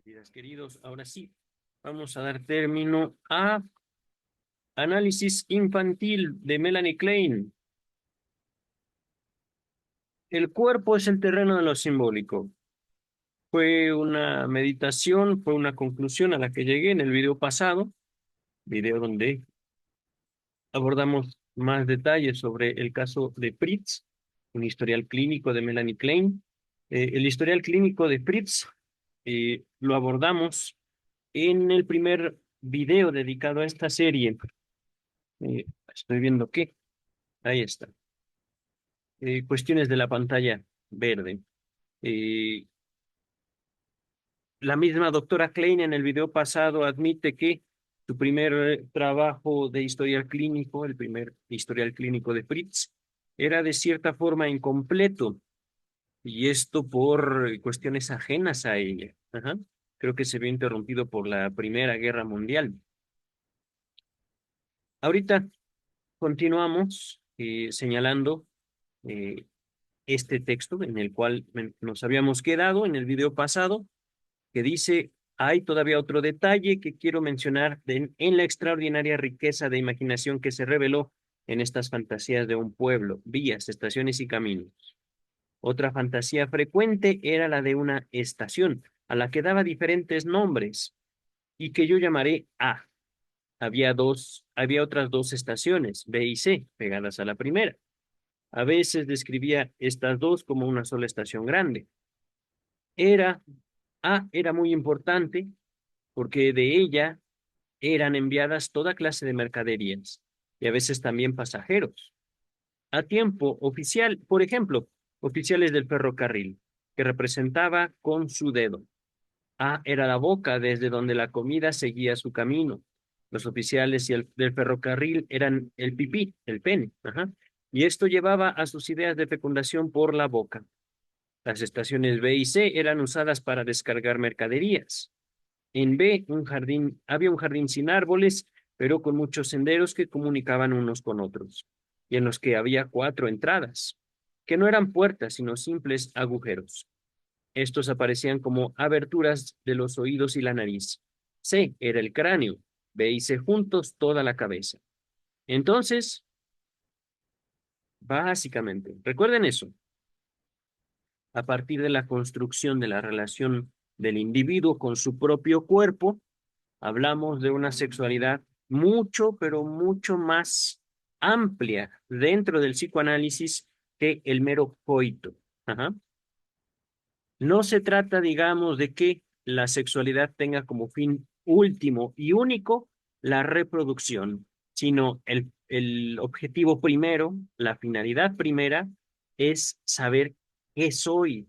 Queridos, ahora sí, vamos a dar término a análisis infantil de Melanie Klein. El cuerpo es el terreno de lo simbólico. Fue una meditación, fue una conclusión a la que llegué en el video pasado, video donde abordamos más detalles sobre el caso de Fritz, un historial clínico de Melanie Klein. El historial clínico de Fritz lo abordamos en el primer video dedicado a esta serie. Estoy viendo que ahí está. Cuestiones de la pantalla verde. Eh, la misma doctora Klein en el video pasado admite que su primer trabajo de historial clínico, el primer historial clínico de Fritz, era de cierta forma incompleto, y esto por cuestiones ajenas a ella. Ajá. Creo que se vio interrumpido por la Primera Guerra Mundial. Ahorita continuamos señalando eh, este texto en el cual nos habíamos quedado en el video pasado, que dice, hay todavía otro detalle que quiero mencionar en la extraordinaria riqueza de imaginación que se reveló en estas fantasías de un pueblo, vías, estaciones y caminos. Otra fantasía frecuente era la de una estación, a la que daba diferentes nombres y que yo llamaré A. Había otras dos estaciones, B y C, pegadas a la primera. A veces describía estas dos como una sola estación grande. Era, A era muy importante porque de ella eran enviadas toda clase de mercaderías y a veces también pasajeros. A tiempo oficial, por ejemplo, oficiales del ferrocarril, que representaba con su dedo. A era la boca desde donde la comida seguía su camino. Los oficiales del ferrocarril eran el pipí, el pene. Ajá. Y esto llevaba a sus ideas de fecundación por la boca. Las estaciones B y C eran usadas para descargar mercaderías. En B, había un jardín sin árboles, pero con muchos senderos que comunicaban unos con otros, y en los que había cuatro entradas, que no eran puertas, sino simples agujeros. Estos aparecían como aberturas de los oídos y la nariz. C era el cráneo, B y C juntos toda la cabeza. Entonces, básicamente, recuerden eso, a partir de la construcción de la relación del individuo con su propio cuerpo, hablamos de una sexualidad mucho, pero mucho más amplia dentro del psicoanálisis que el mero coito. Ajá. No se trata, digamos, de que la sexualidad tenga como fin último y único la reproducción, sino el objetivo primero, la finalidad primera, es saber qué soy.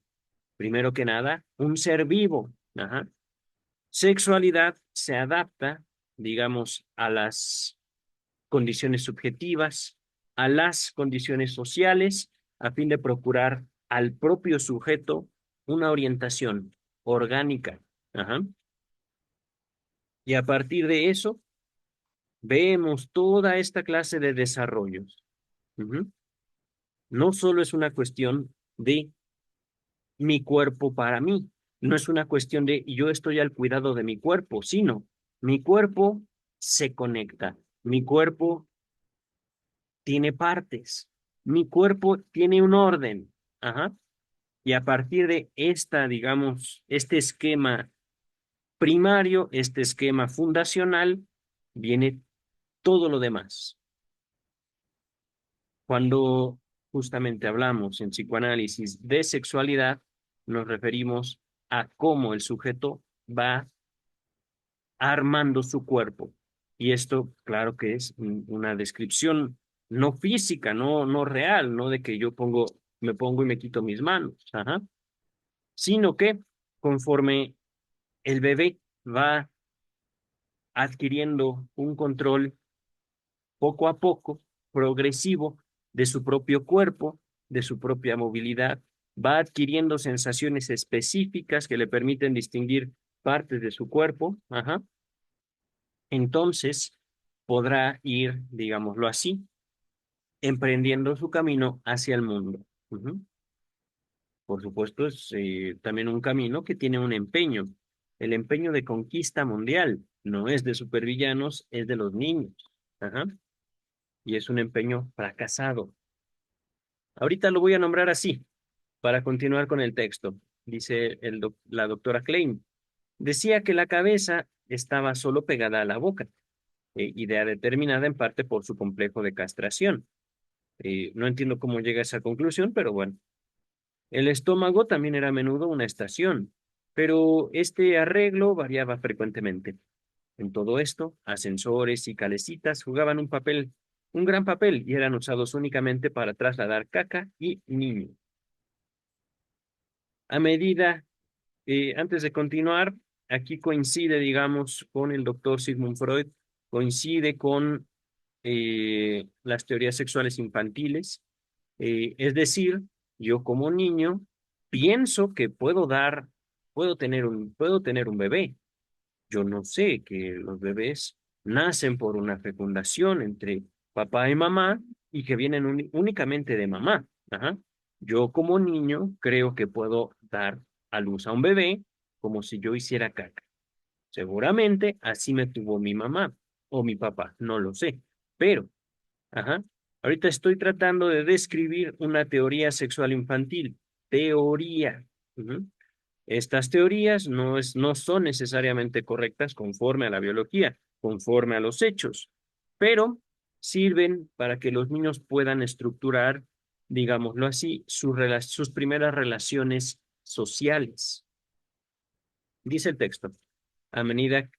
Primero que nada, un ser vivo. Ajá. Sexualidad se adapta, digamos, a las condiciones subjetivas, a las condiciones sociales, a fin de procurar al propio sujeto una orientación orgánica. Ajá. Y a partir de eso, vemos toda esta clase de desarrollos. Ujú. No solo es una cuestión de mi cuerpo para mí, no es una cuestión de yo estoy al cuidado de mi cuerpo, sino mi cuerpo se conecta, mi cuerpo tiene partes, mi cuerpo tiene un orden. Ajá. Y a partir de esta, digamos, este esquema primario, este esquema fundacional, viene todo lo demás. Cuando justamente hablamos en psicoanálisis de sexualidad, nos referimos a cómo el sujeto va armando su cuerpo. Y esto, claro que es una descripción no física, no real, no de que me pongo y me quito mis manos, ajá, sino que conforme el bebé va adquiriendo un control poco a poco, progresivo, de su propio cuerpo, de su propia movilidad, va adquiriendo sensaciones específicas que le permiten distinguir partes de su cuerpo, ajá, entonces podrá ir, digámoslo así, emprendiendo su camino hacia el mundo. Ujú. Por supuesto, es también un camino que tiene un empeño. El empeño de conquista mundial no es de supervillanos, es de los niños. Ajá. Y es un empeño fracasado. Ahorita lo voy a nombrar así, para continuar con el texto. Dice la doctora Klein. Decía que la cabeza estaba solo pegada a la boca, idea determinada en parte por su complejo de castración. No entiendo cómo llega a esa conclusión, pero bueno. El estómago también era a menudo una estación, pero este arreglo variaba frecuentemente. En todo esto, ascensores y calecitas jugaban un gran papel, y eran usados únicamente para trasladar caca y niño. A medida, antes de continuar, aquí coincide, digamos, con el doctor Sigmund Freud, coincide con las teorías sexuales infantiles. Es decir, yo como niño pienso que puedo tener un bebé. Yo no sé que los bebés nacen por una fecundación entre papá y mamá y que vienen únicamente de mamá. Ajá. Yo como niño creo que puedo dar a luz a un bebé como si yo hiciera caca. Seguramente así me tuvo mi mamá o mi papá, no lo sé. Pero, ajá, ahorita estoy tratando de describir una teoría sexual infantil. Teoría. Ujú. Estas teorías no son necesariamente correctas conforme a la biología, conforme a los hechos, pero sirven para que los niños puedan estructurar, digámoslo así, sus primeras relaciones sociales. Dice el texto, a medida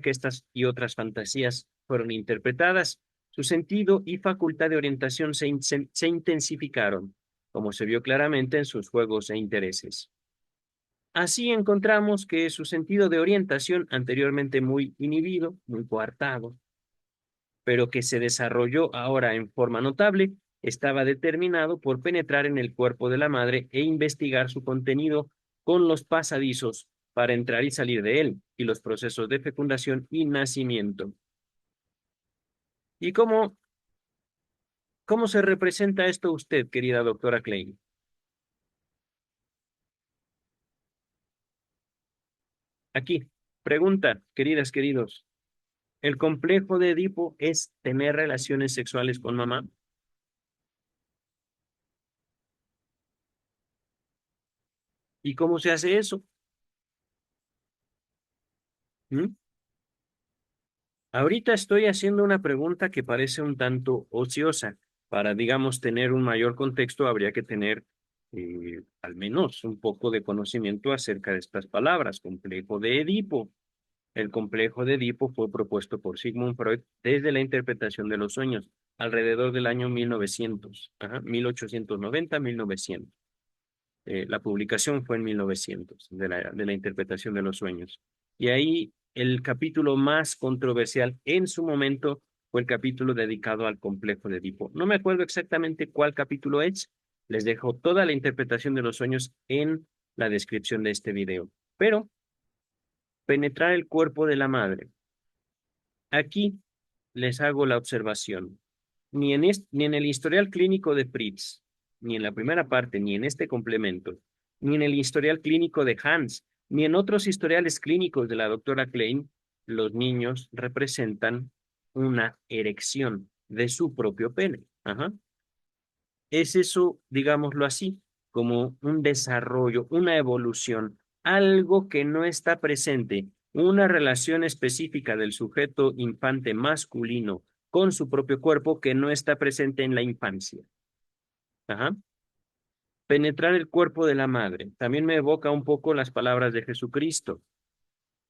que estas y otras fantasías fueron interpretadas, su sentido y facultad de orientación se intensificaron, como se vio claramente en sus juegos e intereses. Así encontramos que su sentido de orientación, anteriormente muy inhibido, muy coartado, pero que se desarrolló ahora en forma notable, estaba determinado por penetrar en el cuerpo de la madre e investigar su contenido con los pasadizos para entrar y salir de él, y los procesos de fecundación y nacimiento. ¿Y cómo se representa esto usted, querida doctora Klein? Aquí, pregunta, queridas, queridos. ¿El complejo de Edipo es tener relaciones sexuales con mamá? ¿Y cómo se hace eso? ¿Mm? Ahorita estoy haciendo una pregunta que parece un tanto ociosa. Para, digamos, tener un mayor contexto, habría que tener al menos un poco de conocimiento acerca de estas palabras. Complejo de Edipo. El complejo de Edipo fue propuesto por Sigmund Freud desde la interpretación de los sueños, alrededor del año 1900, ajá, 1890, 1900. La publicación fue en 1900, de la interpretación de los sueños. Y ahí el capítulo más controversial en su momento fue el capítulo dedicado al complejo de Edipo. No me acuerdo exactamente cuál capítulo es. Les dejo toda la interpretación de los sueños en la descripción de este video. Pero penetrar el cuerpo de la madre. Aquí les hago la observación. Ni en el historial clínico de Fritz, ni en la primera parte, ni en este complemento, ni en el historial clínico de Hans, ni en otros historiales clínicos de la doctora Klein, los niños representan una erección de su propio pene. Ajá. Es eso, digámoslo así, como un desarrollo, una evolución, algo que no está presente, una relación específica del sujeto infante masculino con su propio cuerpo que no está presente en la infancia. Ajá. Penetrar el cuerpo de la madre. También me evoca un poco las palabras de Jesucristo.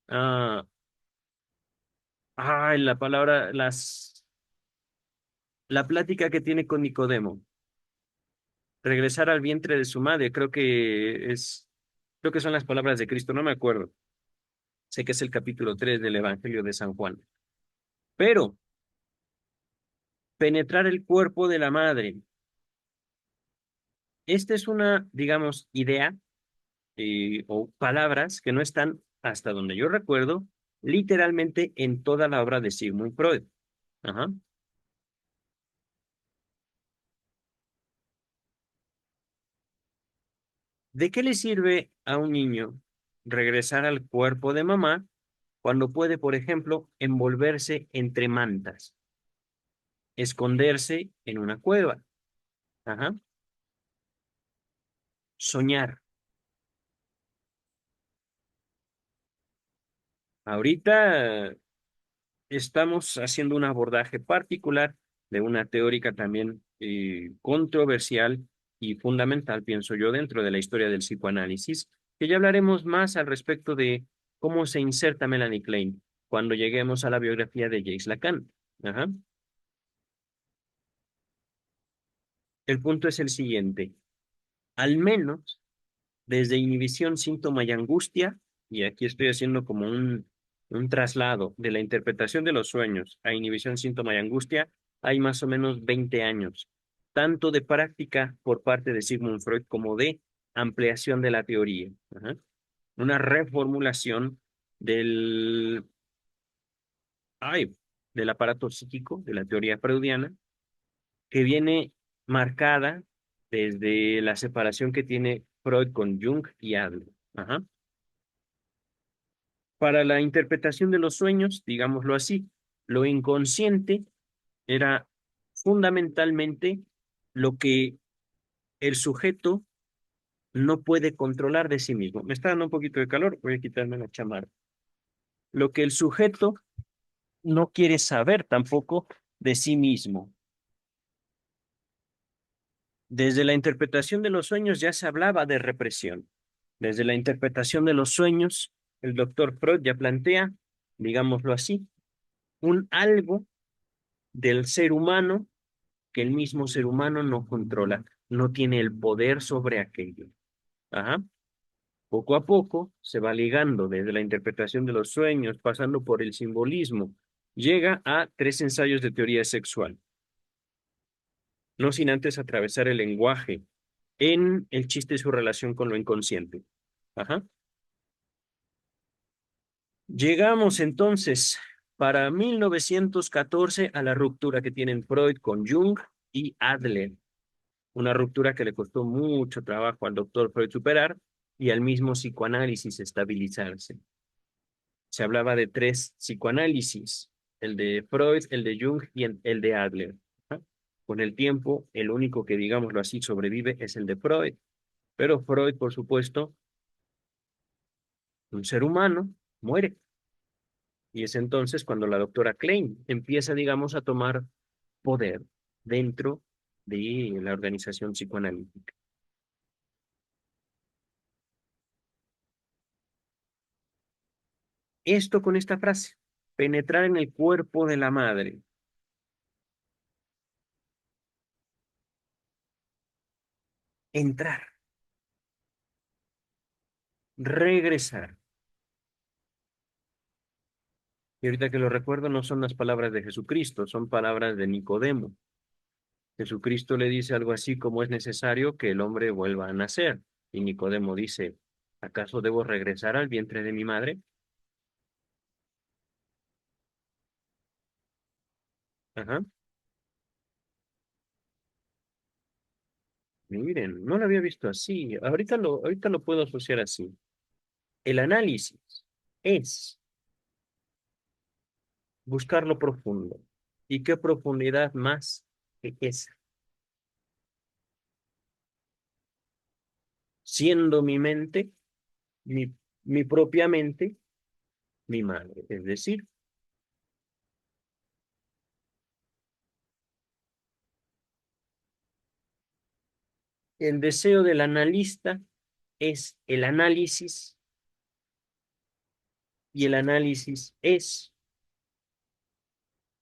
Ah, la palabra, la plática que tiene con Nicodemo. Regresar al vientre de su madre, creo que son las palabras de Cristo, no me acuerdo. Sé que es el capítulo 3 del Evangelio de San Juan. Pero penetrar el cuerpo de la madre. Esta es una, digamos, idea o palabras que no están, hasta donde yo recuerdo, literalmente en toda la obra de Sigmund Freud. Ajá. ¿De qué le sirve a un niño regresar al cuerpo de mamá cuando puede, por ejemplo, envolverse entre mantas, esconderse en una cueva, ajá, soñar. Ahorita estamos haciendo un abordaje particular de una teórica también controversial y fundamental, pienso yo, dentro de la historia del psicoanálisis, que ya hablaremos más al respecto de cómo se inserta Melanie Klein cuando lleguemos a la biografía de Jacques Lacan. Ajá. El punto es el siguiente. Al menos desde inhibición, síntoma y angustia, y aquí estoy haciendo como un traslado de la interpretación de los sueños a inhibición, síntoma y angustia, hay más o menos 20 años, tanto de práctica por parte de Sigmund Freud como de ampliación de la teoría. Ajá. Una reformulación del, ay, del aparato psíquico, de la teoría freudiana, que viene marcada desde la separación que tiene Freud con Jung y Adler. Ajá. Para la interpretación de los sueños, digámoslo así, lo inconsciente era fundamentalmente lo que el sujeto no puede controlar de sí mismo. Me está dando un poquito de calor, voy a quitarme la chamarra. Lo que el sujeto no quiere saber tampoco de sí mismo. Desde la interpretación de los sueños ya se hablaba de represión. Desde la interpretación de los sueños, el doctor Freud ya plantea, digámoslo así, un algo del ser humano que el mismo ser humano no controla, no tiene el poder sobre aquello. Ajá. Poco a poco se va ligando desde la interpretación de los sueños, pasando por el simbolismo, llega a tres ensayos de teoría sexual, no sin antes atravesar el lenguaje en el chiste y su relación con lo inconsciente. Ajá. Llegamos entonces para 1914 a la ruptura que tienen Freud con Jung y Adler. Una ruptura que le costó mucho trabajo al doctor Freud superar y al mismo psicoanálisis estabilizarse. Se hablaba de tres psicoanálisis, el de Freud, el de Jung y el de Adler. ¿Ah? Con el tiempo, el único que, digámoslo así, sobrevive es el de Freud. Pero Freud, por supuesto, un ser humano, muere. Y es entonces cuando la doctora Klein empieza, digamos, a tomar poder dentro de la organización psicoanalítica. Esto con esta frase, penetrar en el cuerpo de la madre, entrar, regresar. Y ahorita que lo recuerdo, no son las palabras de Jesucristo, son palabras de Nicodemo. Jesucristo le dice algo así como es necesario que el hombre vuelva a nacer. Y Nicodemo dice, ¿acaso debo regresar al vientre de mi madre? Ajá. Miren, no lo había visto así. Ahorita lo puedo asociar así. El análisis es buscar lo profundo. ¿Y qué profundidad más que esa? Siendo mi mente, mi, mi propia mente, mi madre. Es decir, el deseo del analista es el análisis y el análisis es,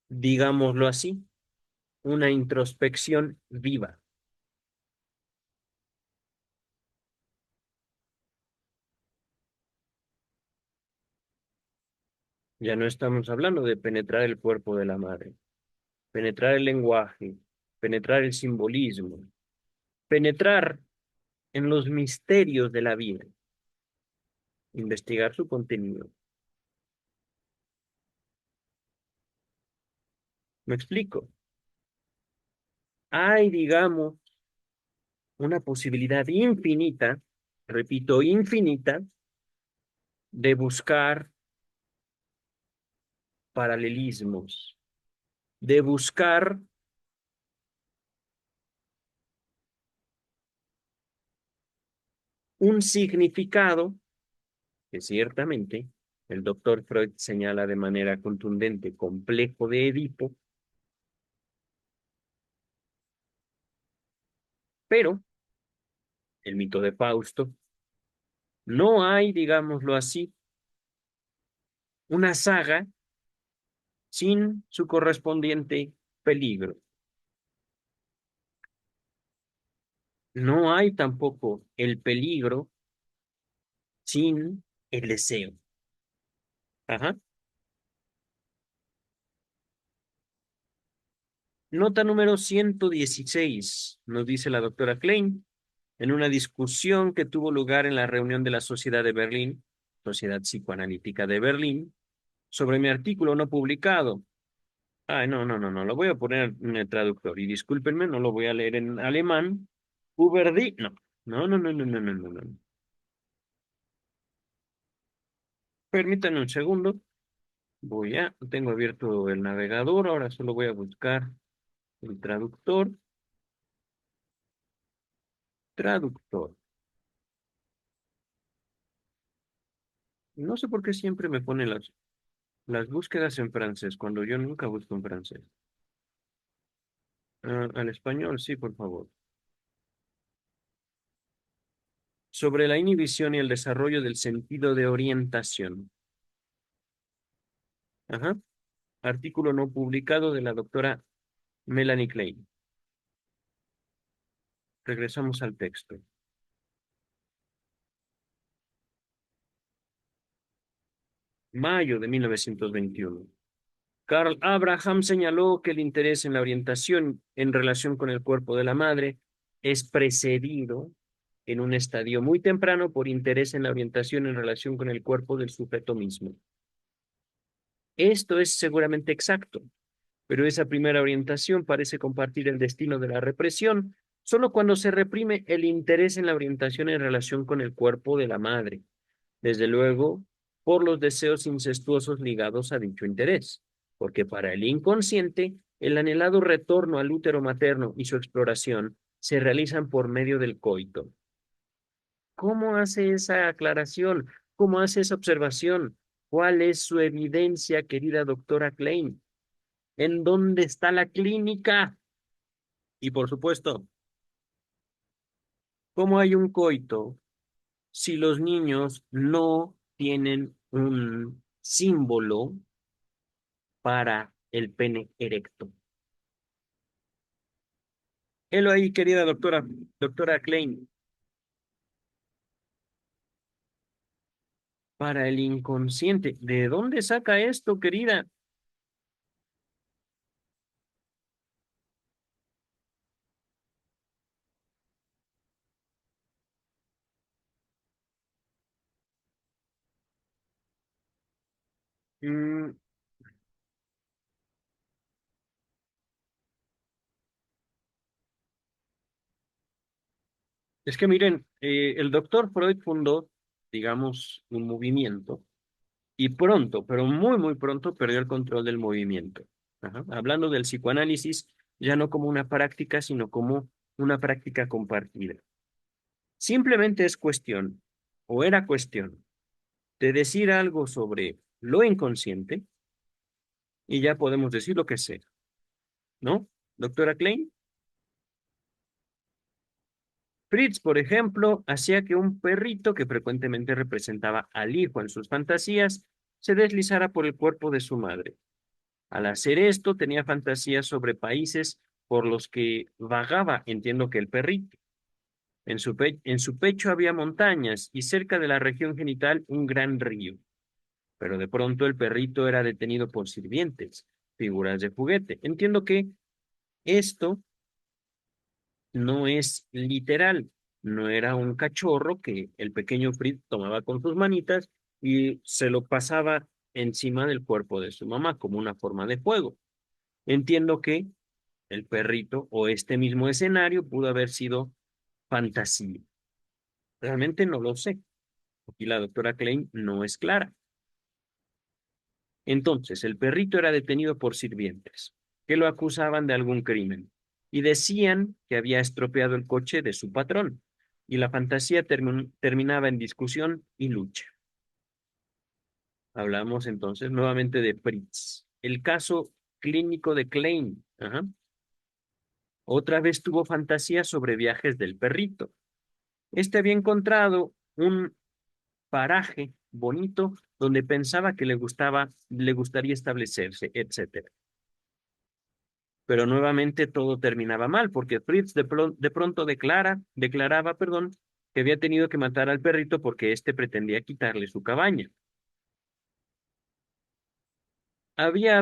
digámoslo así, una introspección viva. Ya no estamos hablando de penetrar el cuerpo de la madre, penetrar el lenguaje, penetrar el simbolismo, penetrar en los misterios de la vida, investigar su contenido. ¿Me explico? Hay, digamos, una posibilidad infinita, repito, infinita, de buscar paralelismos, de buscar un significado que ciertamente el doctor Freud señala de manera contundente, complejo de Edipo, pero el mito de Fausto, no hay, digámoslo así, una saga sin su correspondiente peligro. No hay tampoco el peligro sin el deseo. Ajá. Nota número 116, nos dice la doctora Klein, en una discusión que tuvo lugar en la reunión de la Sociedad de Berlín, Sociedad Psicoanalítica de Berlín, sobre mi artículo no publicado. Ay, no, lo voy a poner en el traductor y discúlpenme, no lo voy a leer en alemán. Uberdi, no. Permítanme un segundo. Tengo abierto el navegador, ahora solo voy a buscar el traductor. Traductor. No sé por qué siempre me pone las búsquedas en francés, cuando yo nunca busco en francés. Ah, al español, sí, por favor. Sobre la inhibición y el desarrollo del sentido de orientación. Ajá. Artículo no publicado de la doctora Melanie Klein. Regresamos al texto. Mayo de 1921. Carl Abraham señaló que el interés en la orientación en relación con el cuerpo de la madre es precedido en un estadio muy temprano por interés en la orientación en relación con el cuerpo del sujeto mismo. Esto es seguramente exacto, pero esa primera orientación parece compartir el destino de la represión solo cuando se reprime el interés en la orientación en relación con el cuerpo de la madre, desde luego por los deseos incestuosos ligados a dicho interés, porque para el inconsciente el anhelado retorno al útero materno y su exploración se realizan por medio del coito. ¿Cómo hace esa aclaración? ¿Cómo hace esa observación? ¿Cuál es su evidencia, querida doctora Klein? ¿En dónde está la clínica? Y por supuesto, ¿cómo hay un coito si los niños no tienen un símbolo para el pene erecto? Helo ahí, querida doctora Klein. Para el inconsciente. ¿De dónde saca esto, querida? Mm, es que miren, el doctor Freud fundó, digamos, un movimiento y pronto, pero muy pronto perdió el control del movimiento. Ajá. Hablando del psicoanálisis, ya no como una práctica, sino como una práctica compartida. Simplemente es cuestión, o era cuestión, de decir algo sobre lo inconsciente y ya podemos decir lo que sea, ¿no? Doctora Klein, Fritz, por ejemplo, hacía que un perrito que frecuentemente representaba al hijo en sus fantasías se deslizara por el cuerpo de su madre. Al hacer esto, tenía fantasías sobre países por los que vagaba, entiendo que el perrito. En su pecho había montañas y cerca de la región genital un gran río. Pero de pronto el perrito era detenido por sirvientes, figuras de juguete. Entiendo que esto no es literal, no era un cachorro que el pequeño Fritz tomaba con sus manitas y se lo pasaba encima del cuerpo de su mamá como una forma de juego. Entiendo que el perrito o este mismo escenario pudo haber sido fantasía. Realmente no lo sé. Aquí la doctora Klein no es clara. Entonces, el perrito era detenido por sirvientes, que lo acusaban de algún crimen, y decían que había estropeado el coche de su patrón, y la fantasía terminaba en discusión y lucha. Hablamos entonces nuevamente de Fritz. El caso clínico de Klein. Ajá. Otra vez tuvo fantasías sobre viajes del perrito. Este había encontrado un paraje bonito donde pensaba que le gustaría establecerse, etcétera. Pero nuevamente todo terminaba mal, porque Fritz de pronto declaraba, perdón, que había tenido que matar al perrito porque éste pretendía quitarle su cabaña. Había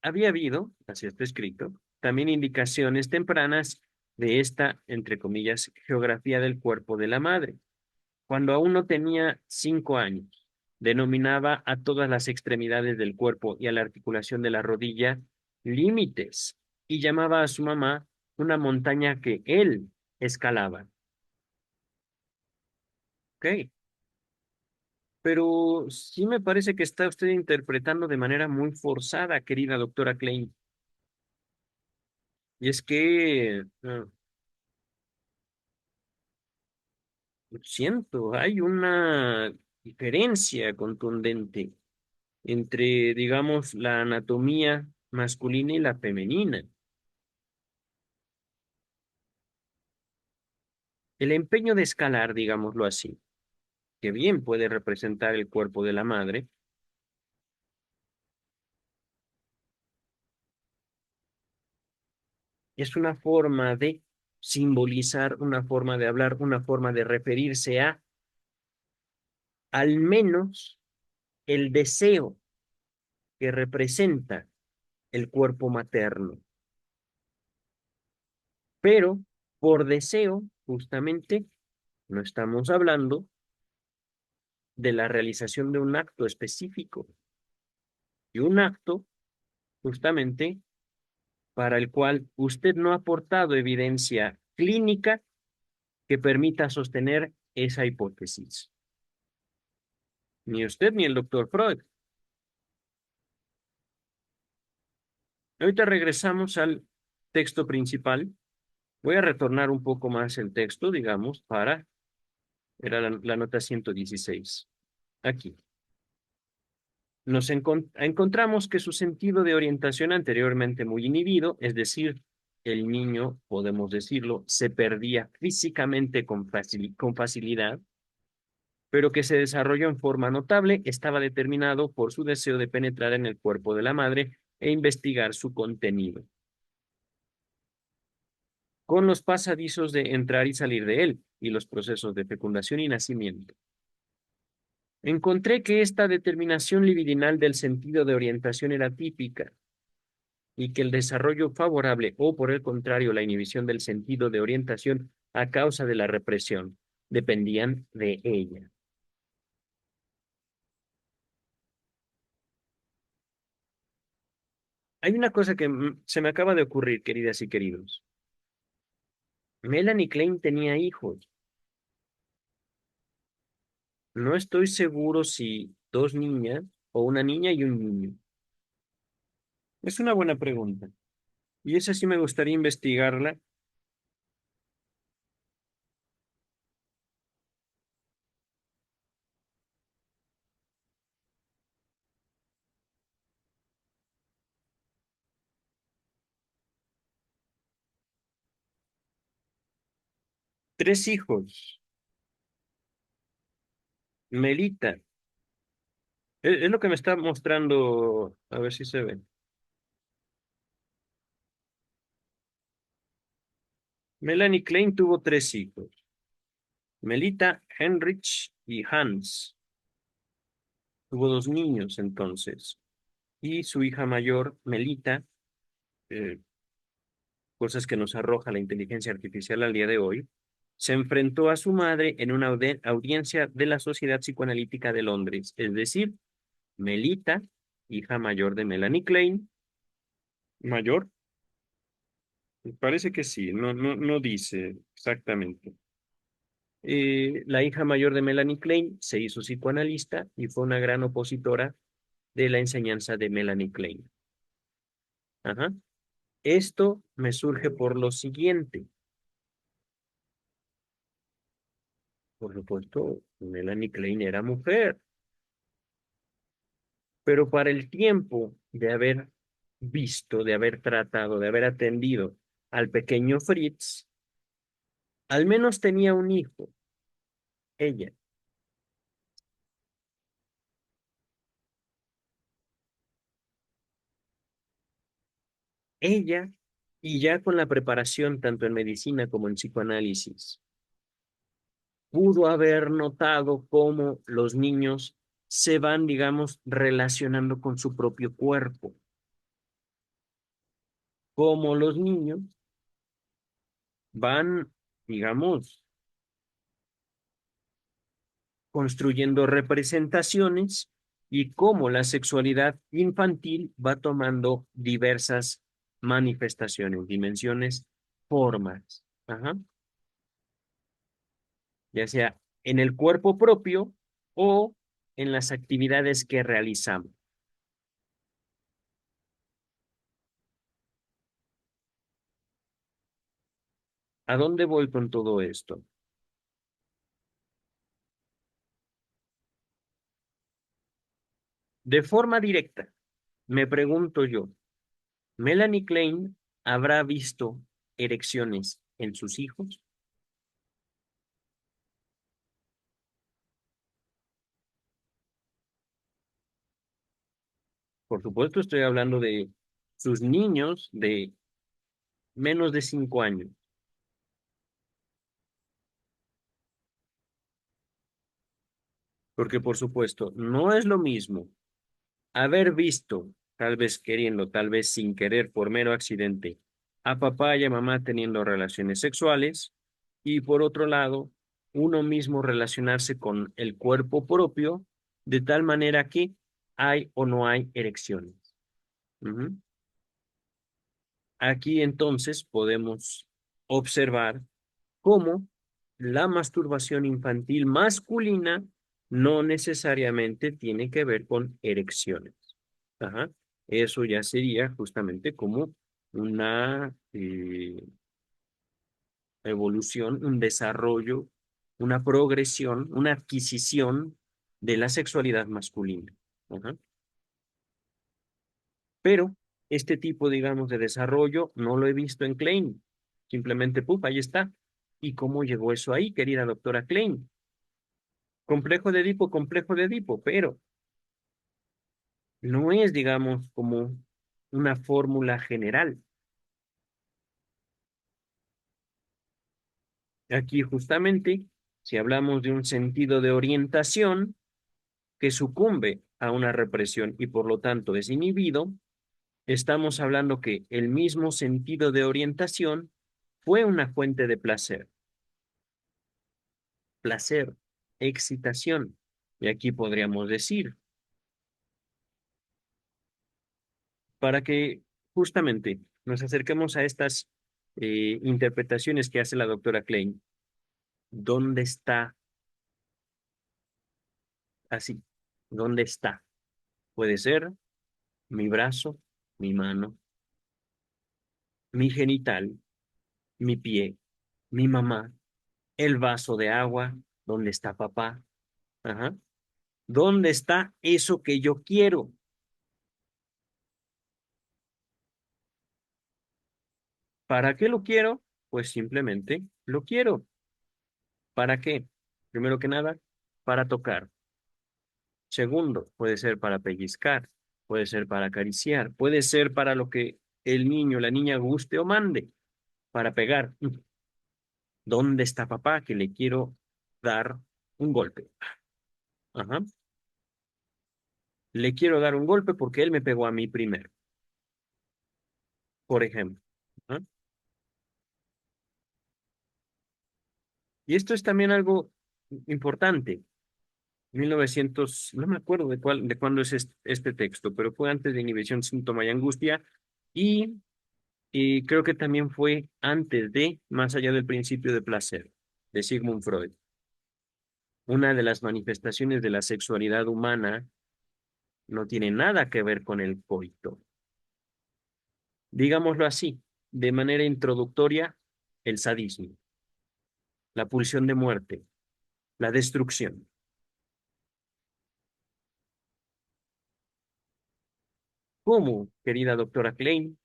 habido, así está escrito, también indicaciones tempranas de esta, entre comillas, geografía del cuerpo de la madre. Cuando aún no tenía 5 años, denominaba a todas las extremidades del cuerpo y a la articulación de la rodilla límites y llamaba a su mamá una montaña que él escalaba. Ok, pero sí me parece que está usted interpretando de manera muy forzada, querida doctora Klein. Y es que, lo siento, hay una diferencia contundente entre, digamos, la anatomía masculina y la femenina. El empeño de escalar, digámoslo así, que bien puede representar el cuerpo de la madre, es una forma de simbolizar, una forma de hablar, una forma de referirse a al menos el deseo que representa el cuerpo materno. Pero por deseo, justamente, no estamos hablando de la realización de un acto específico, y un acto justamente para el cual usted no ha aportado evidencia clínica que permita sostener esa hipótesis. Ni usted ni el doctor Freud. Ahorita regresamos al texto principal. Voy a retornar un poco más el texto, digamos, era la nota 116. Aquí. Encontramos que su sentido de orientación anteriormente muy inhibido, es decir, el niño, podemos decirlo, se perdía físicamente con facilidad, pero que se desarrolló en forma notable, estaba determinado por su deseo de penetrar en el cuerpo de la madre e investigar su contenido, con los pasadizos de entrar y salir de él y los procesos de fecundación y nacimiento. Encontré que esta determinación libidinal del sentido de orientación era típica y que el desarrollo favorable o, por el contrario, la inhibición del sentido de orientación a causa de la represión dependían de ella. Hay una cosa que se me acaba de ocurrir, queridas y queridos. Melanie Klein tenía hijos. No estoy seguro si dos niñas o una niña y un niño. Es una buena pregunta. Y esa sí me gustaría investigarla. 3 hijos. Melita. Es lo que me está mostrando. A ver si se ve. Melanie Klein tuvo 3 hijos. Melita, Heinrich y Hans. Tuvo 2 niños entonces. Y su hija mayor, Melita, eh, cosas que nos arroja la inteligencia artificial al día de hoy, se enfrentó a su madre en una audiencia de la Sociedad Psicoanalítica de Londres, es decir, Melita, hija mayor de Melanie Klein, mayor, parece que sí, no dice exactamente. La hija mayor de Melanie Klein se hizo psicoanalista y fue una gran opositora de la enseñanza de Melanie Klein. Ajá. Esto me surge por lo siguiente. Por supuesto, Melanie Klein era mujer, pero para el tiempo de haber visto, de haber tratado, de haber atendido al pequeño Fritz, al menos tenía un hijo, ella. Ella, y ya con la preparación tanto en medicina como en psicoanálisis, pudo haber notado cómo los niños se van, digamos, relacionando con su propio cuerpo, cómo los niños van, digamos, construyendo representaciones y cómo la sexualidad infantil va tomando diversas manifestaciones, dimensiones, formas. Ajá. Ya sea en el cuerpo propio o en las actividades que realizamos. ¿A dónde voy con todo esto? De forma directa, me pregunto yo, ¿Melanie Klein habrá visto erecciones en sus hijos? Por supuesto, estoy hablando de sus niños de menos de 5 años, porque por supuesto, no es lo mismo haber visto, tal vez queriendo, tal vez sin querer, por mero accidente, a papá y a mamá teniendo relaciones sexuales, y por otro lado, uno mismo relacionarse con el cuerpo propio, de tal manera que hay o no hay erecciones. Ujú. Aquí entonces podemos observar cómo la masturbación infantil masculina no necesariamente tiene que ver con erecciones. Ajá. Eso ya sería justamente como una evolución, un desarrollo, una progresión, una adquisición de la sexualidad masculina. Ajá. Pero este tipo, digamos, de desarrollo no lo he visto en Klein. Simplemente, puf, ahí está. ¿Y cómo llegó eso ahí, querida doctora Klein? Complejo de Edipo, pero no es, digamos, como una fórmula general. Aquí justamente, si hablamos de un sentido de orientación que sucumbe a una represión y por lo tanto es inhibido, estamos hablando que el mismo sentido de orientación fue una fuente de placer, placer, excitación. Y aquí podríamos decir, para que justamente nos acerquemos a estas interpretaciones que hace la doctora Klein, ¿dónde está así? ¿Dónde está? Puede ser mi brazo, mi mano, mi genital, mi pie, mi mamá, el vaso de agua, ¿dónde está papá? Ajá. ¿Dónde está eso que yo quiero? ¿Para qué lo quiero? Pues simplemente lo quiero. ¿Para qué? Primero que nada, para tocar. Segundo, puede ser para pellizcar, puede ser para acariciar, puede ser para lo que el niño, la niña guste o mande, para pegar. ¿Dónde está papá que le quiero dar un golpe? Ajá. Le quiero dar un golpe porque él me pegó a mí primero, por ejemplo. Ajá. Y esto es también algo importante. 1900, no me acuerdo de cuál, de cuándo es este texto, pero fue antes de Inhibición, Síntoma y Angustia, y, y creo que también fue antes de Más allá del principio de placer, de Sigmund Freud. Una de las manifestaciones de la sexualidad humana no tiene nada que ver con el coito. Digámoslo así, de manera introductoria, el sadismo, la pulsión de muerte, la destrucción. ¿Cómo, querida doctora Klein,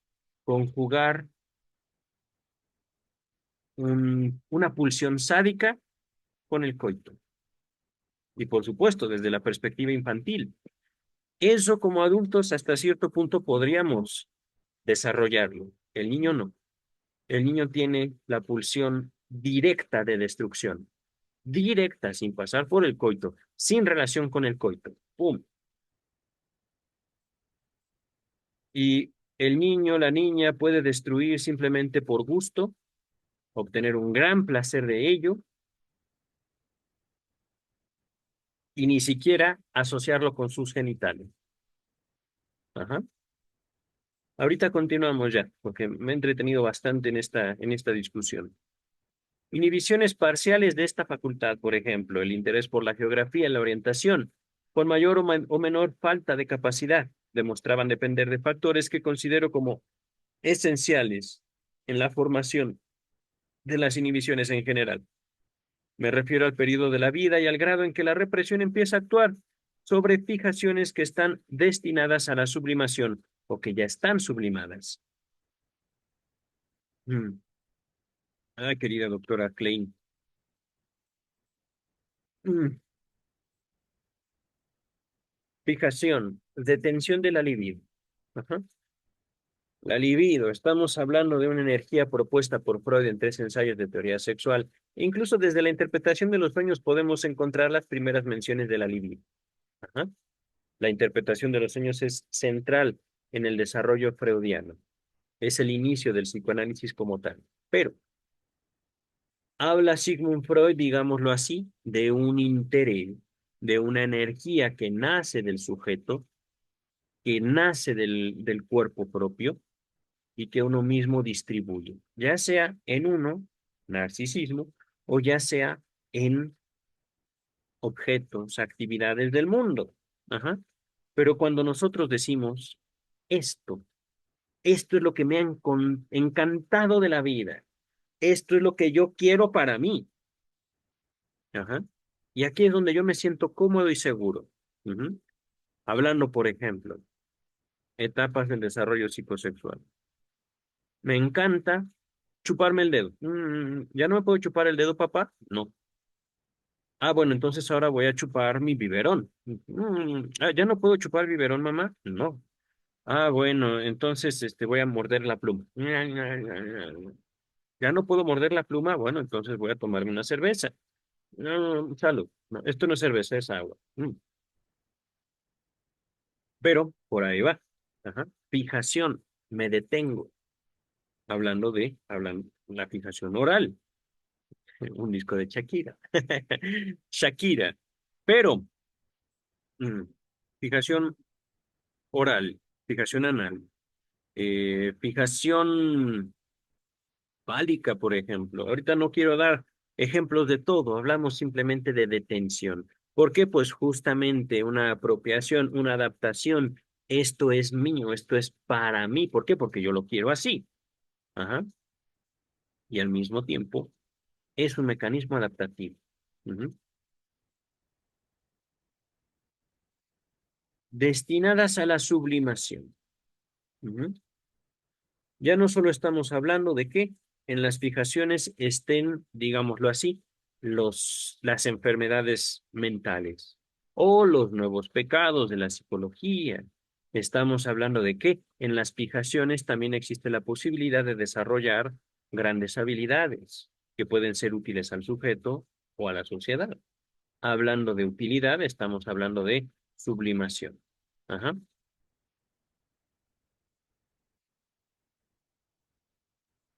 conjugar una pulsión sádica con el coito? Y por supuesto, desde la perspectiva infantil. Eso como adultos hasta cierto punto podríamos desarrollarlo. El niño no. El niño tiene la pulsión directa de destrucción, directa, sin pasar por el coito, sin relación con el coito. ¡Pum! Y el niño, la niña puede destruir simplemente por gusto, obtener un gran placer de ello y ni siquiera asociarlo con sus genitales. Ajá. Ahorita continuamos ya, porque me he entretenido bastante en esta discusión. Inhibiciones parciales de esta facultad, por ejemplo, el interés por la geografía y la orientación, con mayor o menor falta de capacidad, demostraban depender de factores que considero como esenciales en la formación de las inhibiciones en general. Me refiero al periodo de la vida y al grado en que la represión empieza a actuar sobre fijaciones que están destinadas a la sublimación o que ya están sublimadas. Mm. Ah, querida doctora Klein. Mm. Fijación, detención de la libido. Ajá. La libido, estamos hablando de una energía propuesta por Freud en tres ensayos de teoría sexual. Incluso desde la interpretación de los sueños podemos encontrar las primeras menciones de la libido. Ajá. La interpretación de los sueños es central en el desarrollo freudiano. Es el inicio del psicoanálisis como tal. Pero habla Sigmund Freud, digámoslo así, de un interés, de una energía que nace del sujeto, que nace del cuerpo propio y que uno mismo distribuye, ya sea en uno, narcisismo, o ya sea en objetos, actividades del mundo. Ajá. Pero cuando nosotros decimos esto, esto es lo que me ha encantado de la vida, esto es lo que yo quiero para mí. Ajá. Y aquí es donde yo me siento cómodo y seguro. Ujú. Hablando, por ejemplo, etapas del desarrollo psicosexual. Me encanta chuparme el dedo. ¿Ya no me puedo chupar el dedo, papá? No. Ah, bueno, entonces ahora voy a chupar mi biberón. ¿Ya no puedo chupar biberón, mamá? No. Ah, bueno, entonces voy a morder la pluma. ¿Ya no puedo morder la pluma? Bueno, entonces voy a tomarme una cerveza. No, salud. No, esto no es cerveza, es agua. Pero por ahí va. Ajá. Fijación. Me detengo. Hablando, la fijación oral. Un disco de Shakira. Shakira. Pero, mm, fijación oral, fijación anal, fijación fálica, por ejemplo. Ahorita no quiero dar ejemplos de todo, hablamos simplemente de detención. ¿Por qué? Pues justamente una apropiación, una adaptación. Esto es mío, esto es para mí. ¿Por qué? Porque yo lo quiero así. Ajá. Y al mismo tiempo es un mecanismo adaptativo. Ujú. Destinadas a la sublimación. Ujú. Ya no solo estamos hablando de que en las fijaciones estén, digámoslo así, las enfermedades mentales o los nuevos pecados de la psicología. Estamos hablando de que en las fijaciones también existe la posibilidad de desarrollar grandes habilidades que pueden ser útiles al sujeto o a la sociedad. Hablando de utilidad, estamos hablando de sublimación. Ajá.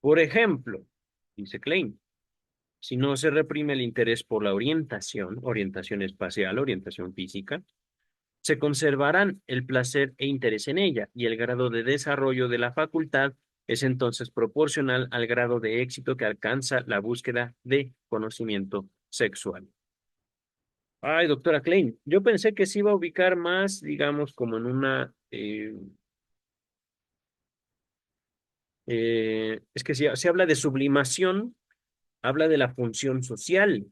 Por ejemplo, dice Klein, si no se reprime el interés por la orientación, orientación espacial, orientación física, se conservarán el placer e interés en ella y el grado de desarrollo de la facultad es entonces proporcional al grado de éxito que alcanza la búsqueda de conocimiento sexual. Ay, doctora Klein, yo pensé que se iba a ubicar más, digamos, como en una, es que si se habla de sublimación, habla de la función social,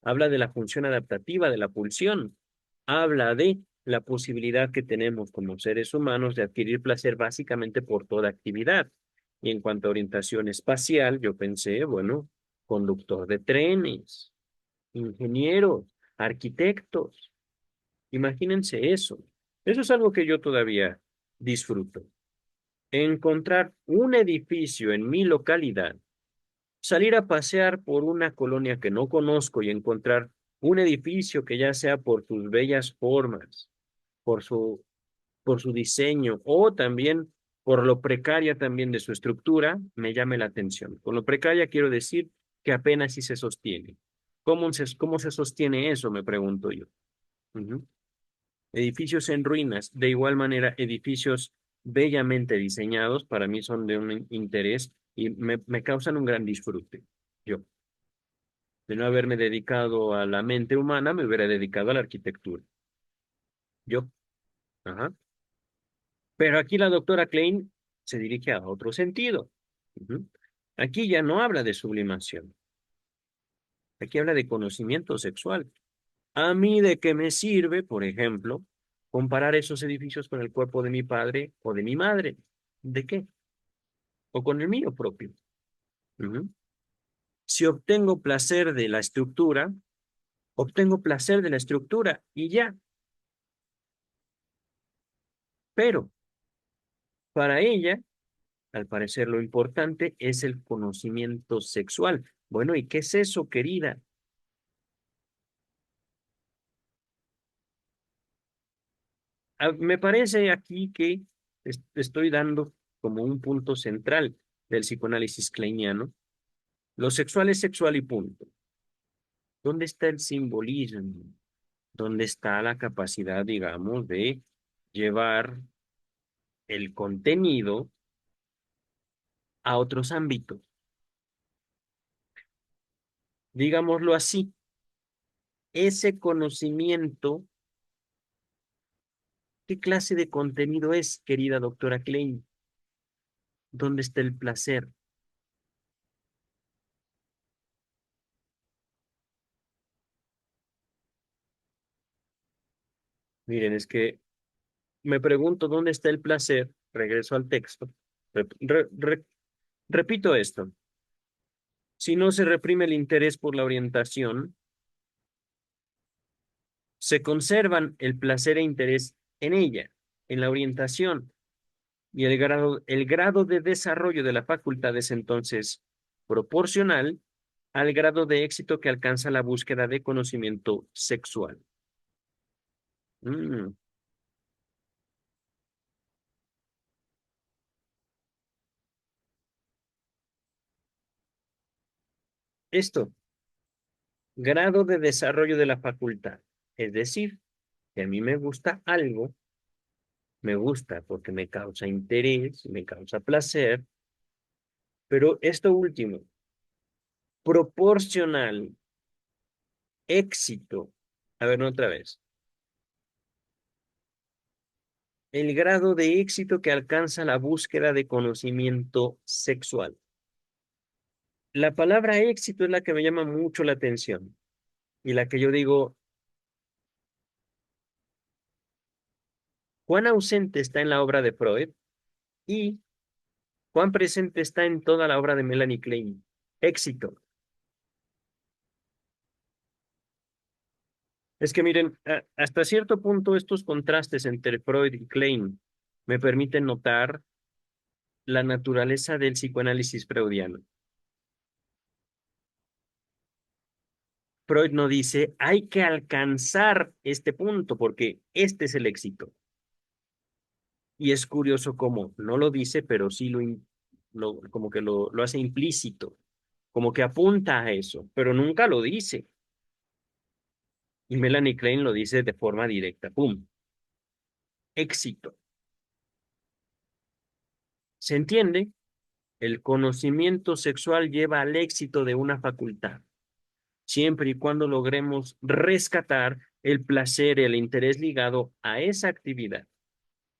habla de la función adaptativa, de la pulsión, habla de la posibilidad que tenemos como seres humanos de adquirir placer básicamente por toda actividad. Y en cuanto a orientación espacial, yo pensé, bueno, conductor de trenes, ingenieros, arquitectos. Imagínense eso. Eso es algo que yo todavía disfruto. Encontrar un edificio en mi localidad, salir a pasear por una colonia que no conozco y encontrar un edificio que ya sea por sus bellas formas, por por su diseño o también por lo precaria también de su estructura, me llame la atención. Con lo precaria quiero decir que apenas si se sostiene. Cómo se sostiene eso? Me pregunto yo. Ujú. Edificios en ruinas, de igual manera, edificios bellamente diseñados, para mí son de un interés y me causan un gran disfrute. Yo, de no haberme dedicado a la mente humana, me hubiera dedicado a la arquitectura. Yo, ajá. Pero aquí la doctora Klein se dirige a otro sentido. Ujú. Aquí ya no habla de sublimación, aquí habla de conocimiento sexual. ¿A mí de qué me sirve, por ejemplo, comparar esos edificios con el cuerpo de mi padre o de mi madre? ¿De qué? O con el mío propio. Ujú. Si obtengo placer de la estructura, obtengo placer de la estructura y ya. Pero para ella, al parecer lo importante es el conocimiento sexual. Bueno, ¿y qué es eso, querida? Me parece aquí que estoy dando como un punto central del psicoanálisis kleiniano. Lo sexual es sexual y punto. ¿Dónde está el simbolismo? ¿Dónde está la capacidad, digamos, de llevar el contenido a otros ámbitos? Digámoslo así, ese conocimiento, ¿qué clase de contenido es, querida doctora Klein? ¿Dónde está el placer? Miren, es que me pregunto dónde está el placer, regreso al texto, repito esto, si no se reprime el interés por la orientación, se conservan el placer e interés en ella, en la orientación, y el grado de desarrollo de la facultad es entonces proporcional al grado de éxito que alcanza la búsqueda de conocimiento sexual. Mm, Esto, grado de desarrollo de la facultad, es decir, que a mí me gusta algo, me gusta porque me causa interés, me causa placer, pero esto último, proporcional, éxito. A ver, no otra vez. El grado de éxito que alcanza la búsqueda de conocimiento sexual. La palabra éxito es la que me llama mucho la atención y la que yo digo, cuán ausente está en la obra de Freud y cuán presente está en toda la obra de Melanie Klein. Éxito. Es que miren, hasta cierto punto estos contrastes entre Freud y Klein me permiten notar la naturaleza del psicoanálisis freudiano. Freud no dice, hay que alcanzar este punto porque este es el éxito. Y es curioso cómo no lo dice, pero sí como que lo hace implícito, como que apunta a eso, pero nunca lo dice. Y Melanie Klein lo dice de forma directa, ¡pum! Éxito. ¿Se entiende? El conocimiento sexual lleva al éxito de una facultad. siempre y cuando logremos rescatar el placer, el interés ligado a esa actividad.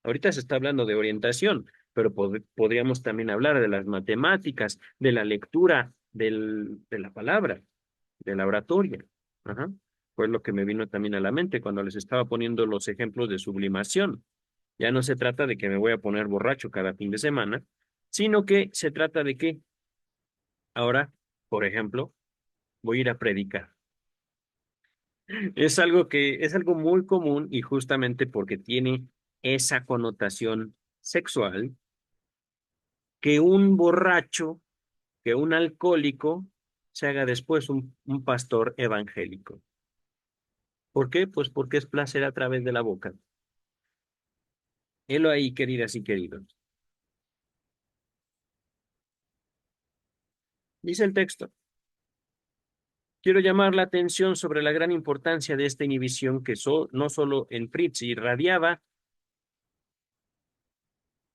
Ahorita se está hablando de orientación, pero podríamos también hablar de las matemáticas, de la lectura, de la palabra, de la oratoria. Ajá. Fue lo que me vino también a la mente cuando les estaba poniendo los ejemplos de sublimación. Ya no se trata de que me voy a poner borracho cada fin de semana, sino que se trata de que ahora, por ejemplo, voy a ir a predicar. Es algo muy común y justamente porque tiene esa connotación sexual que un borracho, que un alcohólico se haga después un pastor evangélico. ¿Por qué? Pues porque es placer a través de la boca. Helo ahí, queridas y queridos. Dice el texto. Quiero llamar la atención sobre la gran importancia de esta inhibición que no solo en Fritz irradiaba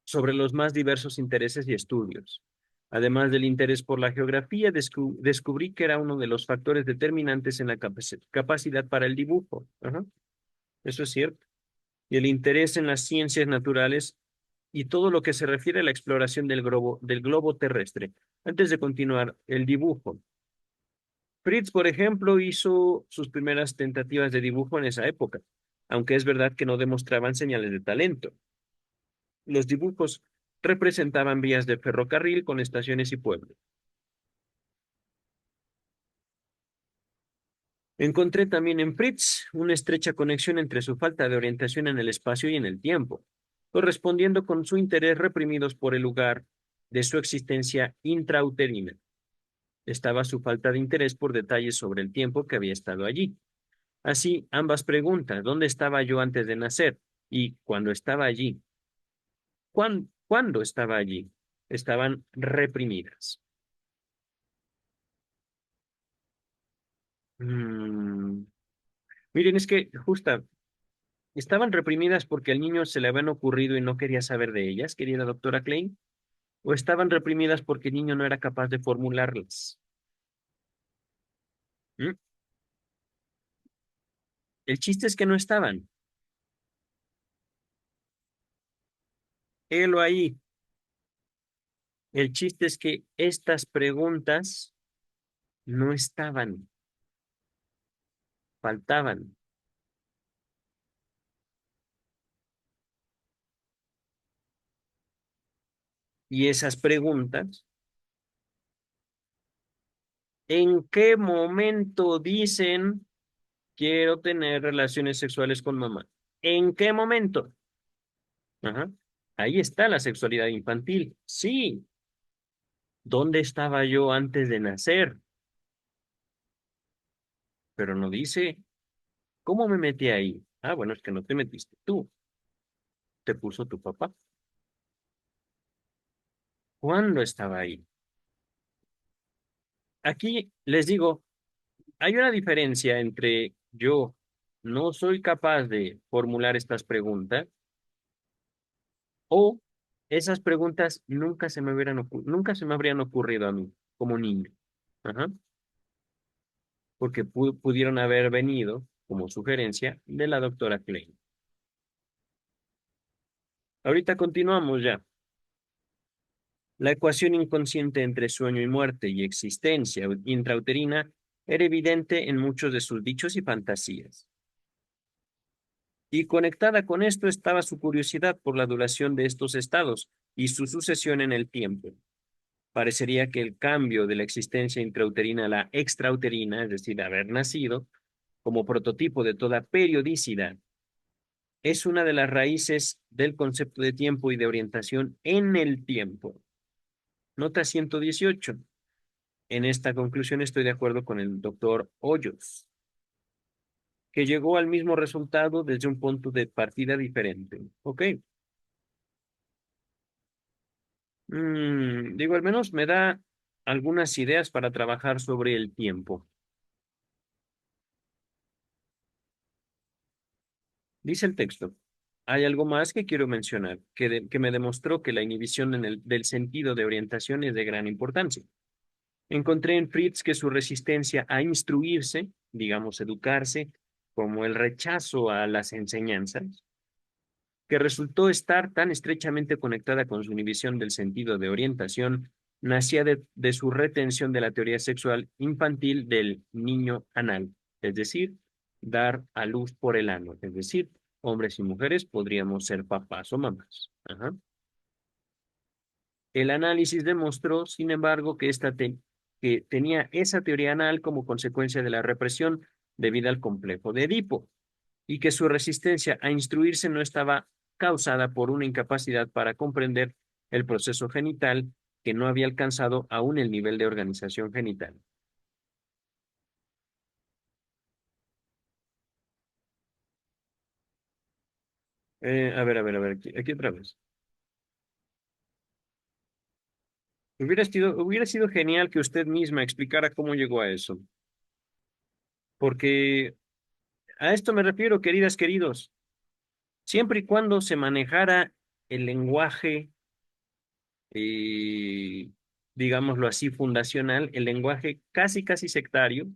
sobre los más diversos intereses y estudios. Además del interés por la geografía, descubrí que era uno de los factores determinantes en la capacidad para el dibujo. Ajá, eso es cierto. Y el interés en las ciencias naturales y todo lo que se refiere a la exploración del globo terrestre. Antes de continuar, el dibujo. Fritz, por ejemplo, hizo sus primeras tentativas de dibujo en esa época, aunque es verdad que no demostraban señales de talento. Los dibujos representaban vías de ferrocarril con estaciones y pueblos. Encontré también en Fritz una estrecha conexión entre su falta de orientación en el espacio y en el tiempo, correspondiendo con su interés reprimidos por el lugar de su existencia intrauterina. Estaba su falta de interés por detalles sobre el tiempo que había estado allí. Así, ambas preguntas, ¿dónde estaba yo antes de nacer? Y cuando estaba allí, ¿cuándo estaba allí? Estaban reprimidas. Mm, Miren, es que justa, estaban reprimidas porque al niño se le habían ocurrido y no quería saber de ellas, querida doctora Klein, o estaban reprimidas porque el niño no era capaz de formularlas. ¿Mm? El chiste es que no estaban. Helo ahí. El chiste es que estas preguntas no estaban, faltaban. Y esas preguntas, ¿en qué momento dicen quiero tener relaciones sexuales con mamá? ¿En qué momento? Ajá. Ahí está la sexualidad infantil. Sí. ¿Dónde estaba yo antes de nacer? Pero no dice, ¿cómo me metí ahí? Ah, bueno, es que no te metiste tú, te puso tu papá. ¿Cuándo estaba ahí? Aquí les digo, hay una diferencia entre yo no soy capaz de formular estas preguntas o esas preguntas nunca se me habrían ocurrido a mí como niño. Ajá. Porque pudieron haber venido como sugerencia de la doctora Klein. Ahorita continuamos ya. La ecuación inconsciente entre sueño y muerte y existencia intrauterina era evidente en muchos de sus dichos y fantasías. Y conectada con esto estaba su curiosidad por la duración de estos estados y su sucesión en el tiempo. Parecería que el cambio de la existencia intrauterina a la extrauterina, es decir, haber nacido, como prototipo de toda periodicidad, es una de las raíces del concepto de tiempo y de orientación en el tiempo. Nota 118. En esta conclusión estoy de acuerdo con el doctor Hoyos, que llegó al mismo resultado desde un punto de partida diferente. ¿Ok? Digo, al menos me da algunas ideas para trabajar sobre el tiempo. Dice el texto. Hay algo más que quiero mencionar, que me demostró que la inhibición del sentido de orientación es de gran importancia. Encontré en Fritz que su resistencia a instruirse, digamos, educarse, como el rechazo a las enseñanzas, que resultó estar tan estrechamente conectada con su inhibición del sentido de orientación, nacía de su retención de la teoría sexual infantil del niño anal, es decir, dar a luz por el ano, es decir, hombres y mujeres podríamos ser papás o mamás. Ajá. El análisis demostró, sin embargo, que tenía esa teoría anal como consecuencia de la represión debida al complejo de Edipo y que su resistencia a instruirse no estaba causada por una incapacidad para comprender el proceso genital que no había alcanzado aún el nivel de organización genital. A ver, aquí otra vez. Hubiera sido genial que usted misma explicara cómo llegó a eso, porque a esto me refiero, queridas, queridos. Siempre y cuando se manejara el lenguaje, eh, digámoslo así, fundacional, el lenguaje casi, casi sectario,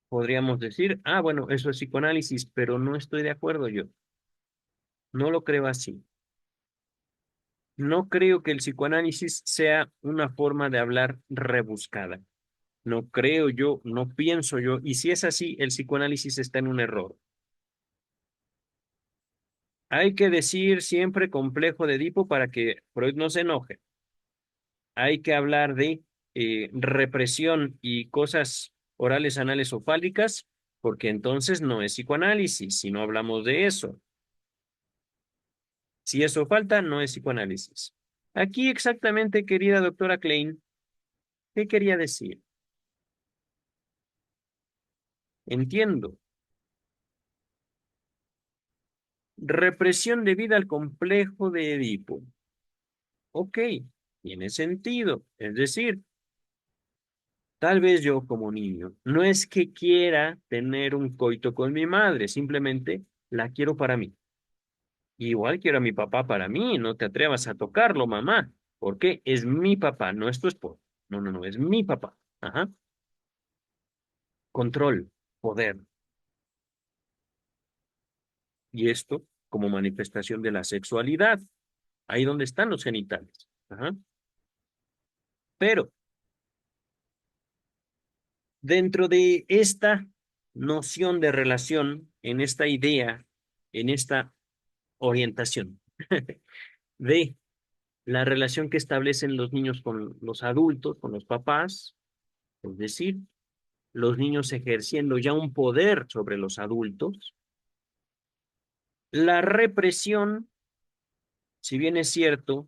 podríamos decir, ah, bueno, eso es psicoanálisis, pero no estoy de acuerdo yo. No lo creo así. No creo que el psicoanálisis sea una forma de hablar rebuscada. No creo yo, no pienso yo, y si es así, el psicoanálisis está en un error. Hay que decir siempre complejo de Edipo para que Freud no se enoje. Hay que hablar de represión y cosas orales, anales o fálicas, porque entonces no es psicoanálisis, si no hablamos de eso. Si eso falta, no es psicoanálisis. Aquí exactamente, querida doctora Klein, ¿qué quería decir? Entiendo. Represión debida al complejo de Edipo. Ok, tiene sentido. Es decir, tal vez yo como niño, no es que quiera tener un coito con mi madre, simplemente la quiero para mí. Igual quiero a mi papá para mí, no te atrevas a tocarlo, mamá, porque es mi papá, no es tu esposo. No, no, no, es mi papá. Ajá. Control, poder. Y esto como manifestación de la sexualidad, ahí donde están los genitales. Ajá. Pero dentro de esta noción de relación, en esta idea, en esta orientación de la relación que establecen los niños con los adultos, con los papás, es decir, los niños ejerciendo ya un poder sobre los adultos, la represión, si bien es cierto,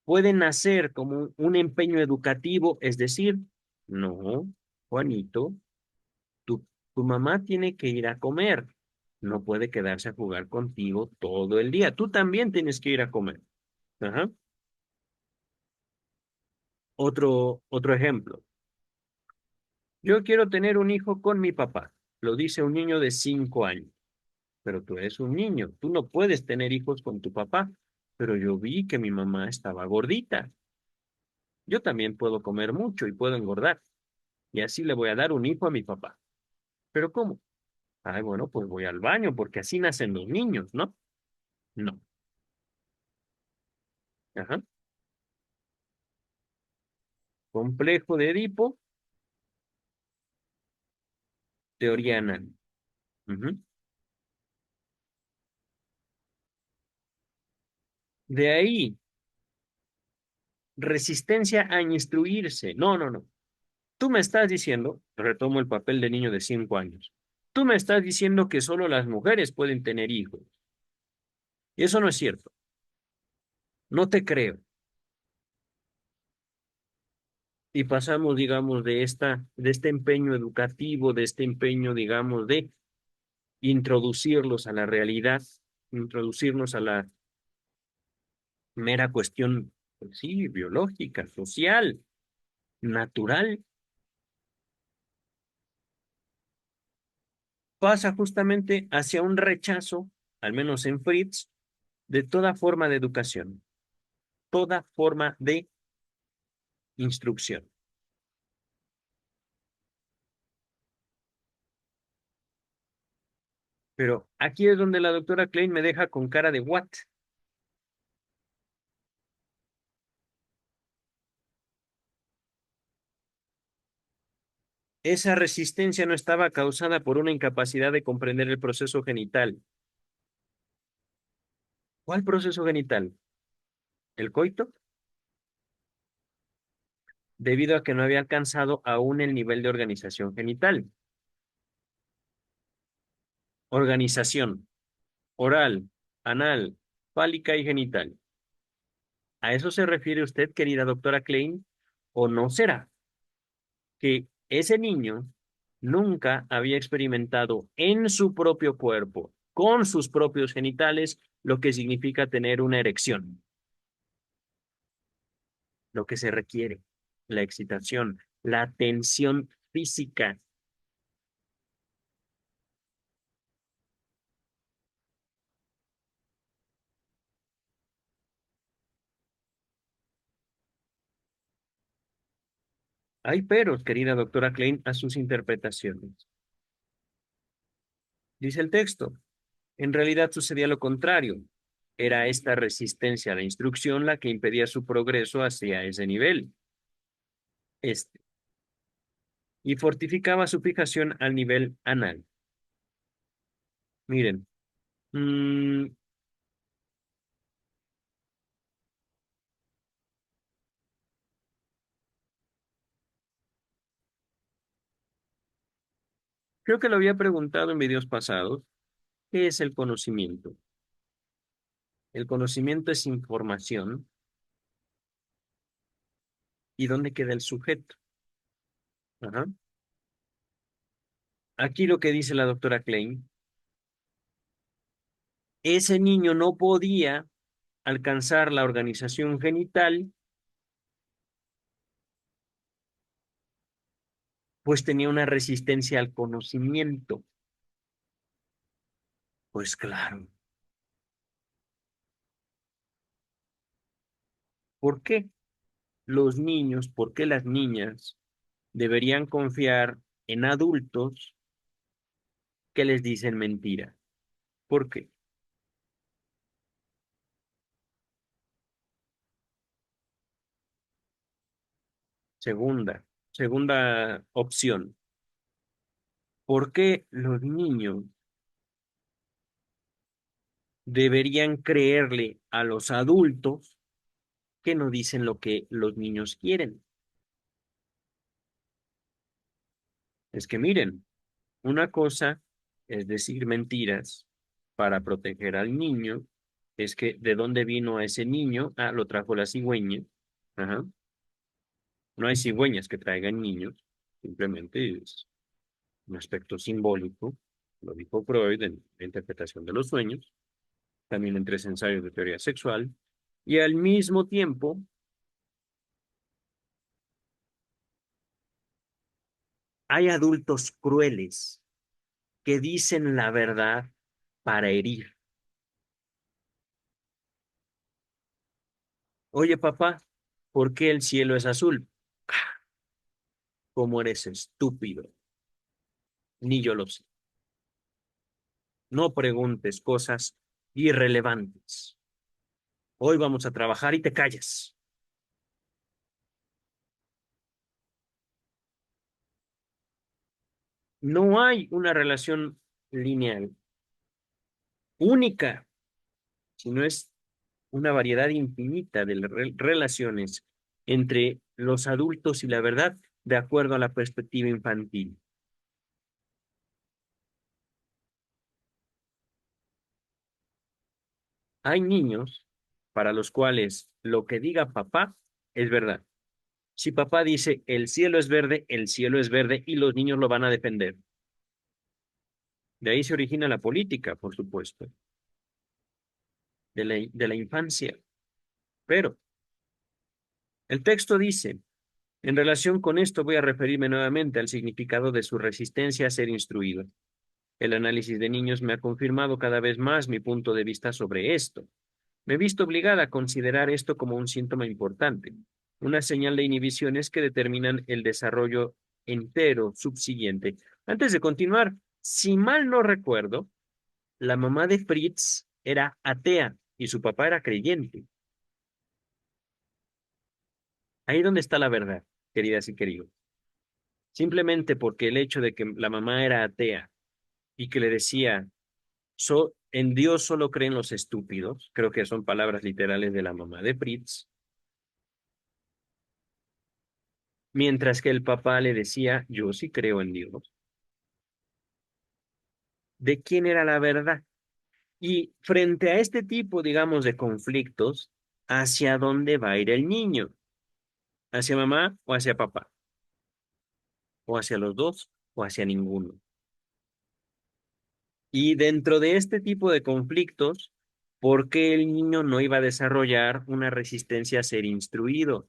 puede nacer como un empeño educativo, es decir, no, Juanito, tu, tu mamá tiene que ir a comer, no puede quedarse a jugar contigo todo el día, tú también tienes que ir a comer. Ajá. Otro ejemplo, yo quiero tener un hijo con mi papá, lo dice un niño de 5 años, pero tú eres un niño, tú no puedes tener hijos con tu papá, pero yo vi que mi mamá estaba gordita, yo también puedo comer mucho y puedo engordar. Y así le voy a dar un hijo a mi papá. ¿Pero cómo? Ay, bueno, pues voy al baño porque así nacen los niños, ¿no? No. Ajá. Complejo de Edipo, teoría anal. Ujú. De ahí, resistencia a instruirse. No, no, no. Tú me estás diciendo, retomo el papel de niño de 5 años, tú me estás diciendo que solo las mujeres pueden tener hijos. Y eso no es cierto. No te creo. Y pasamos, digamos, de este empeño educativo, de este empeño, digamos, de introducirlos a la realidad, introducirnos a la mera cuestión, pues sí, biológica, social, natural, pasa justamente hacia un rechazo, al menos en Fritz, de toda forma de educación, toda forma de instrucción. Pero aquí es donde la doctora Klein me deja con cara de what. Esa resistencia no estaba causada por una incapacidad de comprender el proceso genital. ¿Cuál proceso genital? ¿El coito? Debido a que no había alcanzado aún el nivel de organización genital. Organización oral, anal, fálica y genital. ¿A eso se refiere usted, querida doctora Klein? ¿O no será que ese niño nunca había experimentado en su propio cuerpo, con sus propios genitales, lo que significa tener una erección, lo que se requiere, la excitación, la tensión física? Hay peros, querida doctora Klein, a sus interpretaciones. Dice el texto, en realidad sucedía lo contrario. Era esta resistencia a la instrucción la que impedía su progreso hacia ese nivel, este, y fortificaba su fijación al nivel anal. Miren, mm, creo que lo había preguntado en videos pasados. ¿Qué es el conocimiento? El conocimiento es información. ¿Y dónde queda el sujeto? Ajá. Aquí lo que dice la doctora Klein, ese niño no podía alcanzar la organización genital, pues tenía una resistencia al conocimiento. Pues claro. ¿Por qué los niños, por qué las niñas deberían confiar en adultos que les dicen mentira? ¿Por qué? Segunda opción. ¿Por qué los niños deberían creerle a los adultos que no dicen lo que los niños quieren? Es que miren, una cosa es decir mentiras para proteger al niño, es que de dónde vino ese niño, ah, lo trajo la cigüeña, ajá. No hay cigüeñas que traigan niños, simplemente es un aspecto simbólico, lo dijo Freud en la interpretación de los sueños, también en tres ensayos de teoría sexual, y al mismo tiempo hay adultos crueles que dicen la verdad para herir. Oye, papá, ¿por qué el cielo es azul? ¿Cómo eres estúpido? Ni yo lo sé. No preguntes cosas irrelevantes. Hoy vamos a trabajar y te callas. No hay una relación lineal única, sino es una variedad infinita de relaciones entre los adultos y la verdad de acuerdo a la perspectiva infantil. Hay niños para los cuales lo que diga papá es verdad. Si papá dice el cielo es verde y los niños lo van a defender. De ahí se origina la política, por supuesto, de la infancia. Pero el texto dice, en relación con esto voy a referirme nuevamente al significado de su resistencia a ser instruido. El análisis de niños me ha confirmado cada vez más mi punto de vista sobre esto. Me he visto obligada a considerar esto como un síntoma importante. una señal de inhibiciones que determinan el desarrollo entero subsiguiente. Antes de continuar, si mal no recuerdo, la mamá de Fritz era atea y su papá era creyente. Ahí donde está la verdad, queridas y queridos. Simplemente porque el hecho de que la mamá era atea y que le decía, en Dios solo creen los estúpidos, creo que son palabras literales de la mamá de Fritz, mientras que el papá le decía, yo sí creo en Dios. ¿De quién era la verdad? Y frente a este tipo, digamos, de conflictos, ¿hacia dónde va a ir el niño? ¿Hacia mamá o hacia papá? ¿O hacia los dos o hacia ninguno? Y dentro de este tipo de conflictos, ¿por qué el niño no iba a desarrollar una resistencia a ser instruido?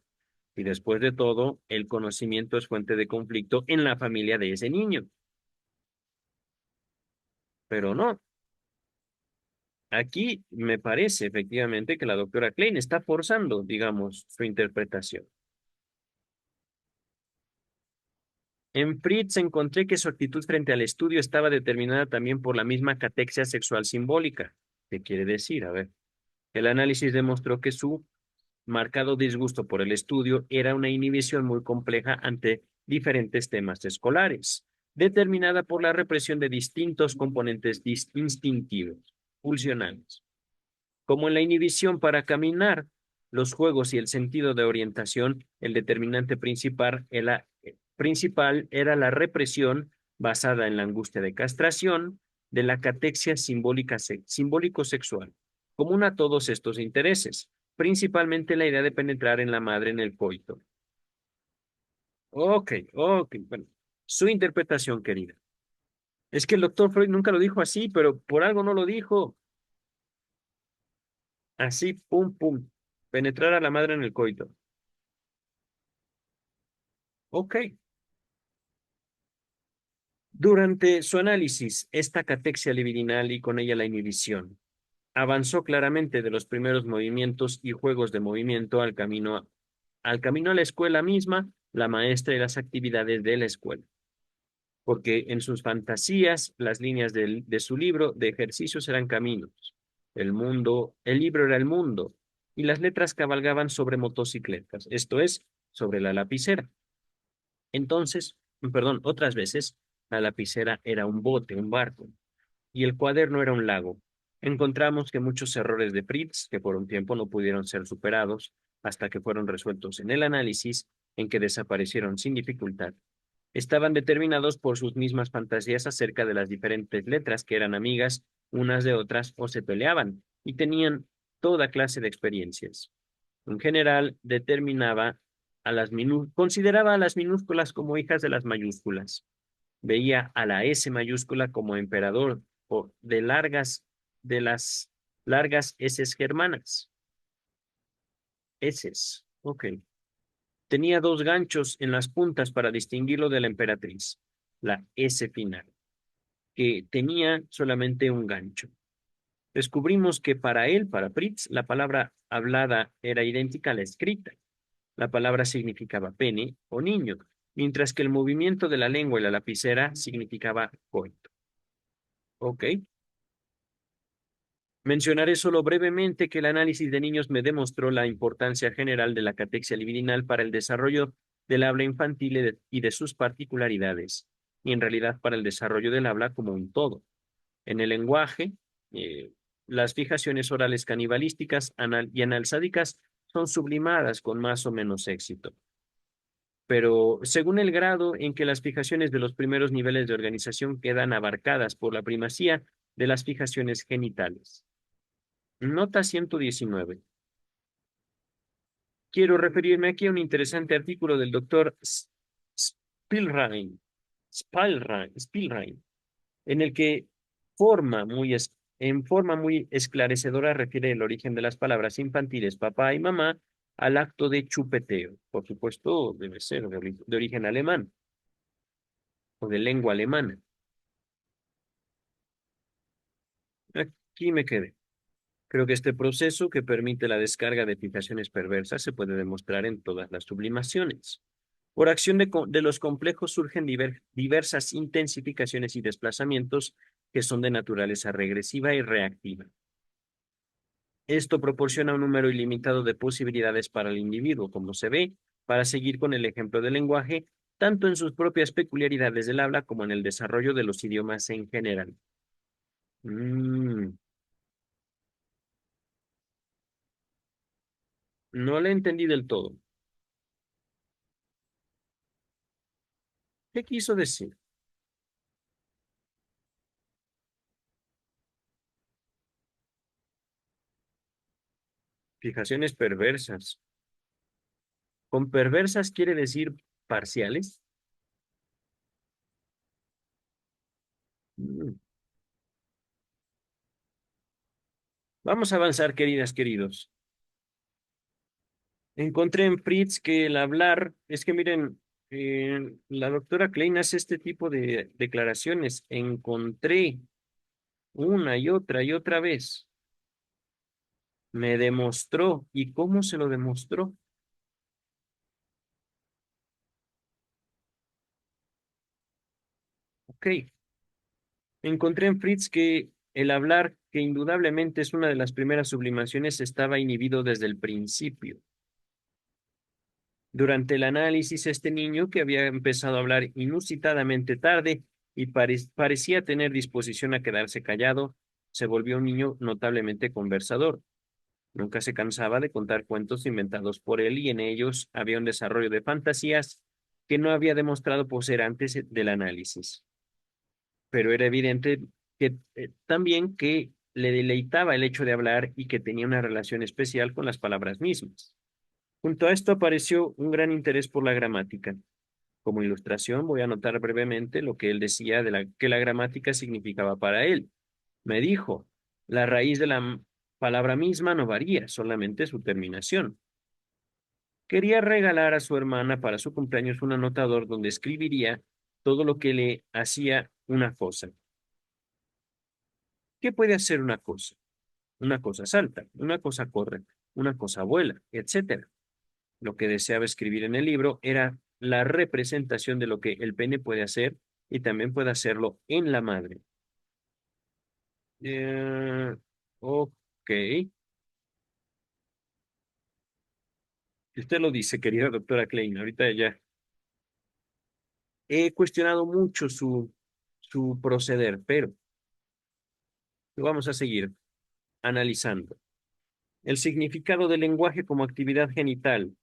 Y después de todo, el conocimiento es fuente de conflicto en la familia de ese niño. Pero no, aquí me parece efectivamente que la doctora Klein está forzando, digamos, su interpretación. En Fritz encontré que su actitud frente al estudio estaba determinada también por la misma catexia sexual simbólica. ¿Qué quiere decir? A ver, el análisis demostró que su marcado disgusto por el estudio era una inhibición muy compleja ante diferentes temas escolares, determinada por la represión de distintos componentes instintivos, pulsionales, como en la inhibición para caminar, los juegos y el sentido de orientación. El determinante principal era la represión basada en la angustia de castración de la catexia simbólico-sexual, común a todos estos intereses, principalmente la idea de penetrar en la madre en el coito. Ok, ok, bueno, su interpretación, querida. Es que el doctor Freud nunca lo dijo así, pero por algo no lo dijo. Así, pum, pum. Penetrar a la madre en el coito. Ok. Durante su análisis, esta catexia libidinal y con ella la inhibición avanzó claramente de los primeros movimientos y juegos de movimiento al camino a la escuela misma, la maestra y las actividades de la escuela. Porque en sus fantasías, las líneas de su libro de ejercicios eran caminos. El libro era el mundo, y las letras cabalgaban sobre motocicletas, esto es, sobre la lapicera. Entonces, perdón, otras veces, la lapicera era un bote, un barco, y el cuaderno era un lago. Encontramos que muchos errores de Fritz, que por un tiempo no pudieron ser superados, hasta que fueron resueltos en el análisis, en que desaparecieron sin dificultad, estaban determinados por sus mismas fantasías acerca de las diferentes letras que eran amigas unas de otras o se peleaban y tenían toda clase de experiencias. En general, consideraba a las minúsculas como hijas de las mayúsculas. Veía a la S mayúscula como emperador o de las largas S germanas. S. Ok. Tenía dos ganchos en las puntas para distinguirlo de la emperatriz, la S final, que tenía solamente un gancho. Descubrimos que para él, para Fritz, la palabra hablada era idéntica a la escrita. La palabra significaba pene o niño, mientras que el movimiento de la lengua y la lapicera significaba coito. ¿Ok? Mencionaré solo brevemente que el análisis de niños me demostró la importancia general de la catexia libidinal para el desarrollo del habla infantil y de sus particularidades, y en realidad para el desarrollo del habla como un todo. En el lenguaje, eh, las fijaciones orales canibalísticas y analsádicas son sublimadas con más o menos éxito, pero según el grado en que las fijaciones de los primeros niveles de organización quedan abarcadas por la primacía de las fijaciones genitales. Nota 119. Quiero referirme aquí a un interesante artículo del doctor Spielrein, Spielrein, en el que en forma muy esclarecedora refiere el origen de las palabras infantiles papá y mamá al acto de chupeteo. Por supuesto, debe ser de origen alemán o de lengua alemana. Aquí me quedé. Creo que este proceso que permite la descarga de fijaciones perversas se puede demostrar en todas las sublimaciones. Por acción de los complejos surgen diversas intensificaciones y desplazamientos que son de naturaleza regresiva y reactiva. Esto proporciona un número ilimitado de posibilidades para el individuo, como se ve, para seguir con el ejemplo del lenguaje, tanto en sus propias peculiaridades del habla como en el desarrollo de los idiomas en general. Mm, no le entendí del todo. ¿Qué quiso decir? Fijaciones perversas. ¿Con perversas quiere decir parciales? Mm. Vamos a avanzar, queridas, queridos. Encontré en Fritz que el hablar, es que miren, la doctora Klein hace este tipo de declaraciones. Encontré una y otra vez. Me demostró. ¿Y cómo se lo demostró? Ok. Encontré en Fritz que el hablar, que indudablemente es una de las primeras sublimaciones, estaba inhibido desde el principio. Durante el análisis, este niño, que había empezado a hablar inusitadamente tarde y parecía tener disposición a quedarse callado, se volvió un niño notablemente conversador. Nunca se cansaba de contar cuentos inventados por él y en ellos había un desarrollo de fantasías que no había demostrado poseer antes del análisis. Pero era evidente que también que le deleitaba el hecho de hablar y que tenía una relación especial con las palabras mismas. Junto a esto apareció un gran interés por la gramática. Como ilustración voy a anotar brevemente lo que él decía de que la gramática significaba para él. Me dijo, la raíz de la palabra misma no varía, solamente su terminación. Quería regalar a su hermana para su cumpleaños un anotador donde escribiría todo lo que le hacía una cosa. ¿Qué puede hacer una cosa? Una cosa salta, una cosa corre, una cosa vuela, etcétera. Lo que deseaba escribir en el libro era la representación de lo que el pene puede hacer y también puede hacerlo en la madre. Ok, usted lo dice, querida doctora Klein. Ahorita ya he cuestionado mucho su proceder, pero lo vamos a seguir analizando. El significado del lenguaje como actividad genital,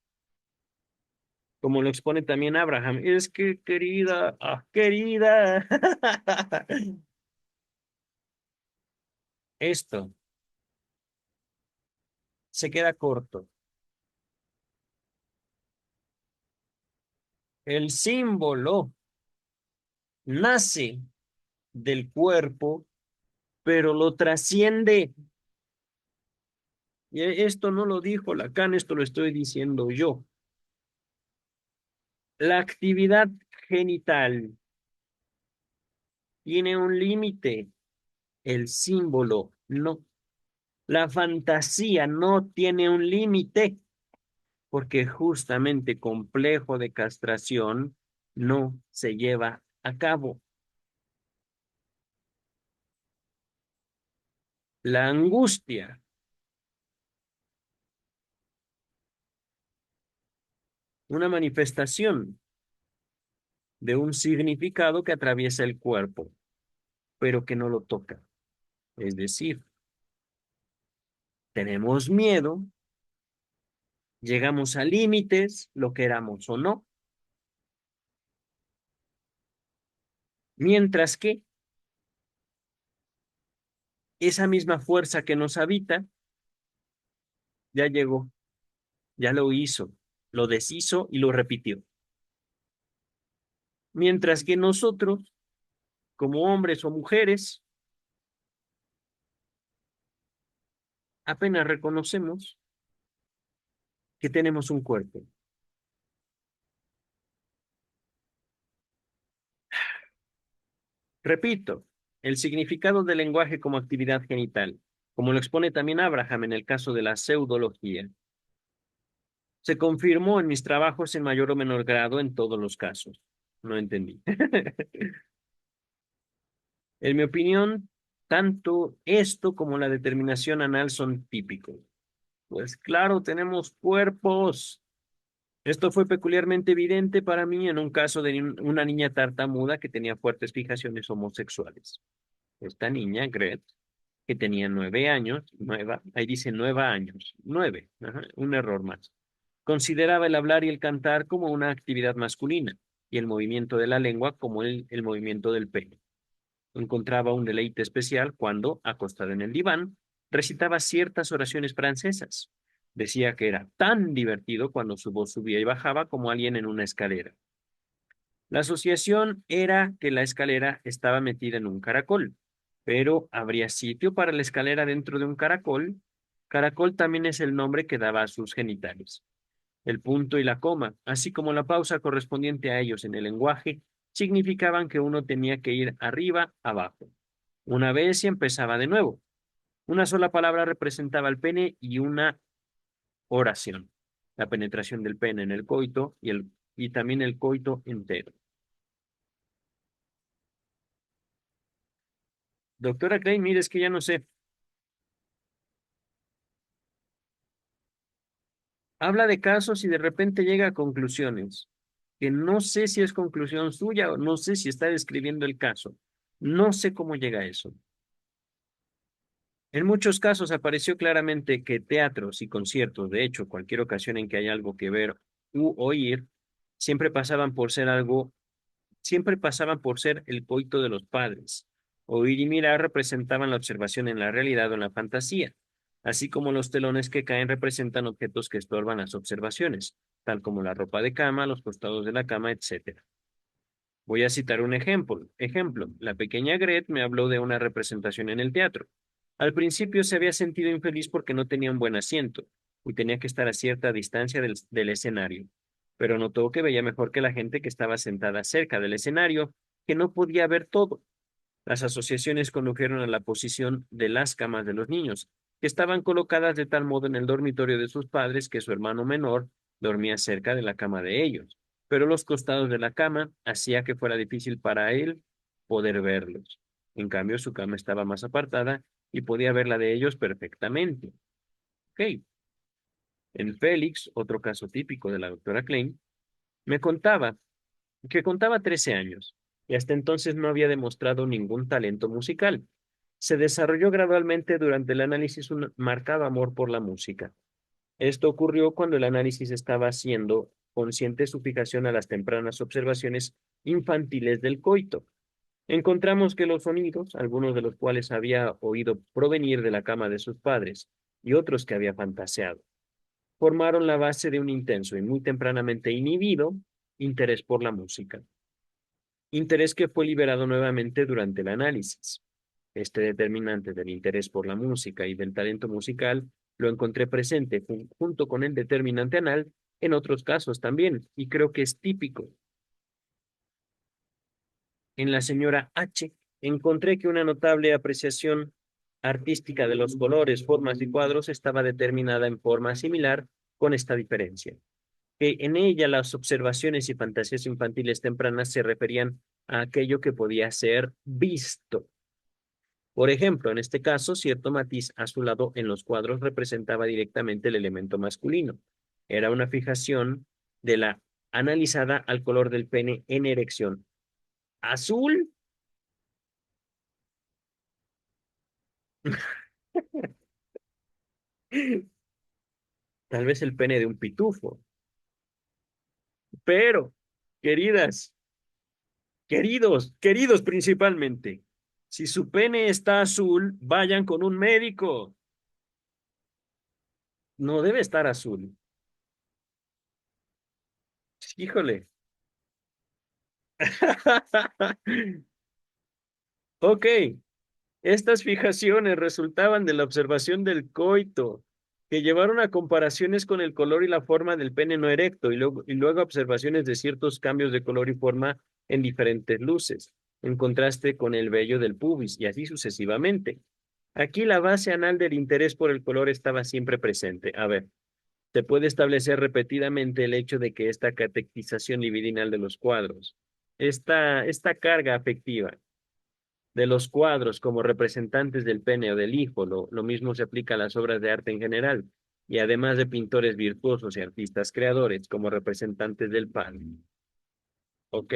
como lo expone también Abraham, es que querida, querida, esto se queda corto. El símbolo nace del cuerpo, pero lo trasciende. Y esto no lo dijo Lacan, esto lo estoy diciendo yo. La actividad genital tiene un límite, el símbolo no. La fantasía no tiene un límite, porque justamente complejo de castración no se lleva a cabo. La angustia, una manifestación de un significado que atraviesa el cuerpo, pero que no lo toca. Es decir, tenemos miedo, llegamos a límites, lo queramos o no, mientras que esa misma fuerza que nos habita ya llegó, ya lo hizo, lo deshizo y lo repitió. Mientras que nosotros, como hombres o mujeres, apenas reconocemos que tenemos un cuerpo. Repito, el significado del lenguaje como actividad genital. como lo expone también Abraham en el caso de la pseudología. Se confirmó en mis trabajos en mayor o menor grado en todos los casos. No entendí. En mi opinión, tanto esto como la determinación anal son típicos. Pues claro, tenemos cuerpos. Esto fue peculiarmente evidente para mí en un caso de una niña tartamuda que tenía fuertes fijaciones homosexuales. Esta niña, Gret, que tenía 9 años, ahí dice 9 años, 9, ajá, un error más. Consideraba el hablar y el cantar como una actividad masculina y el movimiento de la lengua como el movimiento del pene. Encontraba un deleite especial cuando, acostada en el diván, recitaba ciertas oraciones francesas. Decía que era tan divertido cuando su voz subía y bajaba como alguien en una escalera. La asociación era que la escalera estaba metida en un caracol, pero ¿habría sitio para la escalera dentro de un caracol? Caracol también es el nombre que daba a sus genitales. El punto y la coma, así como la pausa correspondiente a ellos en el lenguaje, significaban que uno tenía que ir arriba, abajo. Una vez y empezaba de nuevo. Una sola palabra representaba el pene y una oración. La penetración del pene en el coito y también el coito entero. Doctora Klein, mire, es que ya no sé. Habla de casos y de repente llega a conclusiones, que no sé si es conclusión suya o no sé si está describiendo el caso. No sé cómo llega a eso. En muchos casos apareció claramente que teatros y conciertos, de hecho, cualquier ocasión en que hay algo que ver u oír, siempre pasaban por ser algo, siempre pasaban por ser el coito de los padres. Oír y mirar representaban la observación en la realidad o en la fantasía, así como los telones que caen representan objetos que estorban las observaciones, tal como la ropa de cama, los costados de la cama, etcétera. Voy a citar un ejemplo. Ejemplo, la pequeña Gret me habló de una representación en el teatro. Al principio se había sentido infeliz porque no tenía un buen asiento y tenía que estar a cierta distancia del escenario, pero notó que veía mejor que la gente que estaba sentada cerca del escenario, que no podía ver todo. Las asociaciones condujeron a la posición de las camas de los niños, que estaban colocadas de tal modo en el dormitorio de sus padres que su hermano menor dormía cerca de la cama de ellos, pero los costados de la cama hacía que fuera difícil para él poder verlos. En cambio, su cama estaba más apartada y podía ver la de ellos perfectamente. Ok. En Félix, otro caso típico de la doctora Klein, me contaba que contaba 13 años y hasta entonces no había demostrado ningún talento musical. Se desarrolló gradualmente durante el análisis un marcado amor por la música. Esto ocurrió cuando el análisis estaba haciendo consciente su fijación a las tempranas observaciones infantiles del coito. Encontramos que los sonidos, algunos de los cuales había oído provenir de la cama de sus padres y otros que había fantaseado, formaron la base de un intenso y muy tempranamente inhibido interés por la música. Interés que fue liberado nuevamente durante el análisis. Este determinante del interés por la música y del talento musical lo encontré presente junto con el determinante anal en otros casos también, y creo que es típico. En la señora H encontré que una notable apreciación artística de los colores, formas y cuadros estaba determinada en forma similar, con esta diferencia, que en ella las observaciones y fantasías infantiles tempranas se referían a aquello que podía ser visto. Por ejemplo, en este caso, cierto matiz azulado en los cuadros representaba directamente el elemento masculino. Era una fijación de la analizada al color del pene en erección. ¿Azul? Tal vez el pene de un pitufo. Pero, queridas, queridos principalmente, si su pene está azul, vayan con un médico. No debe estar azul. Híjole. Ok, estas fijaciones resultaban de la observación del coito, que llevaron a comparaciones con el color y la forma del pene no erecto y luego observaciones de ciertos cambios de color y forma en diferentes luces, en contraste con el vello del pubis y así sucesivamente. Aquí la base anal del interés por el color estaba siempre presente. A ver, se puede establecer repetidamente el hecho de que esta catequización libidinal de los cuadros, esta carga afectiva de los cuadros como representantes del pene o del hijo, lo mismo se aplica a las obras de arte en general, y además de pintores virtuosos y artistas creadores como representantes del pan. Ok,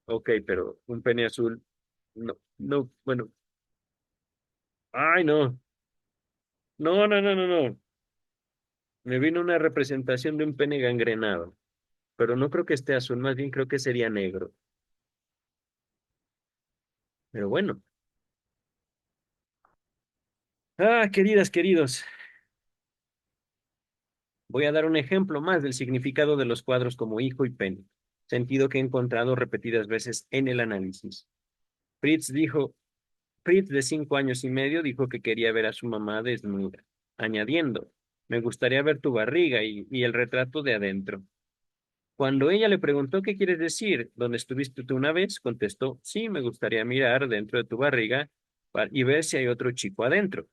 ok, pero un pene azul, no, no, bueno, ay, no, no, no, no, no, no. Me vino una representación de un pene gangrenado, pero no creo que esté azul, más bien creo que sería negro. Pero bueno. Ah, queridas, queridos, voy a dar un ejemplo más del significado de los cuadros como hijo y pene, sentido que he encontrado repetidas veces en el análisis. Fritz dijo, Fritz de 5 años y medio dijo que quería ver a su mamá desnuda, añadiendo, me gustaría ver tu barriga y el retrato de adentro. Cuando ella le preguntó qué quieres decir, ¿dónde estuviste tú una vez? Contestó, sí, me gustaría mirar dentro de tu barriga y ver si hay otro chico adentro.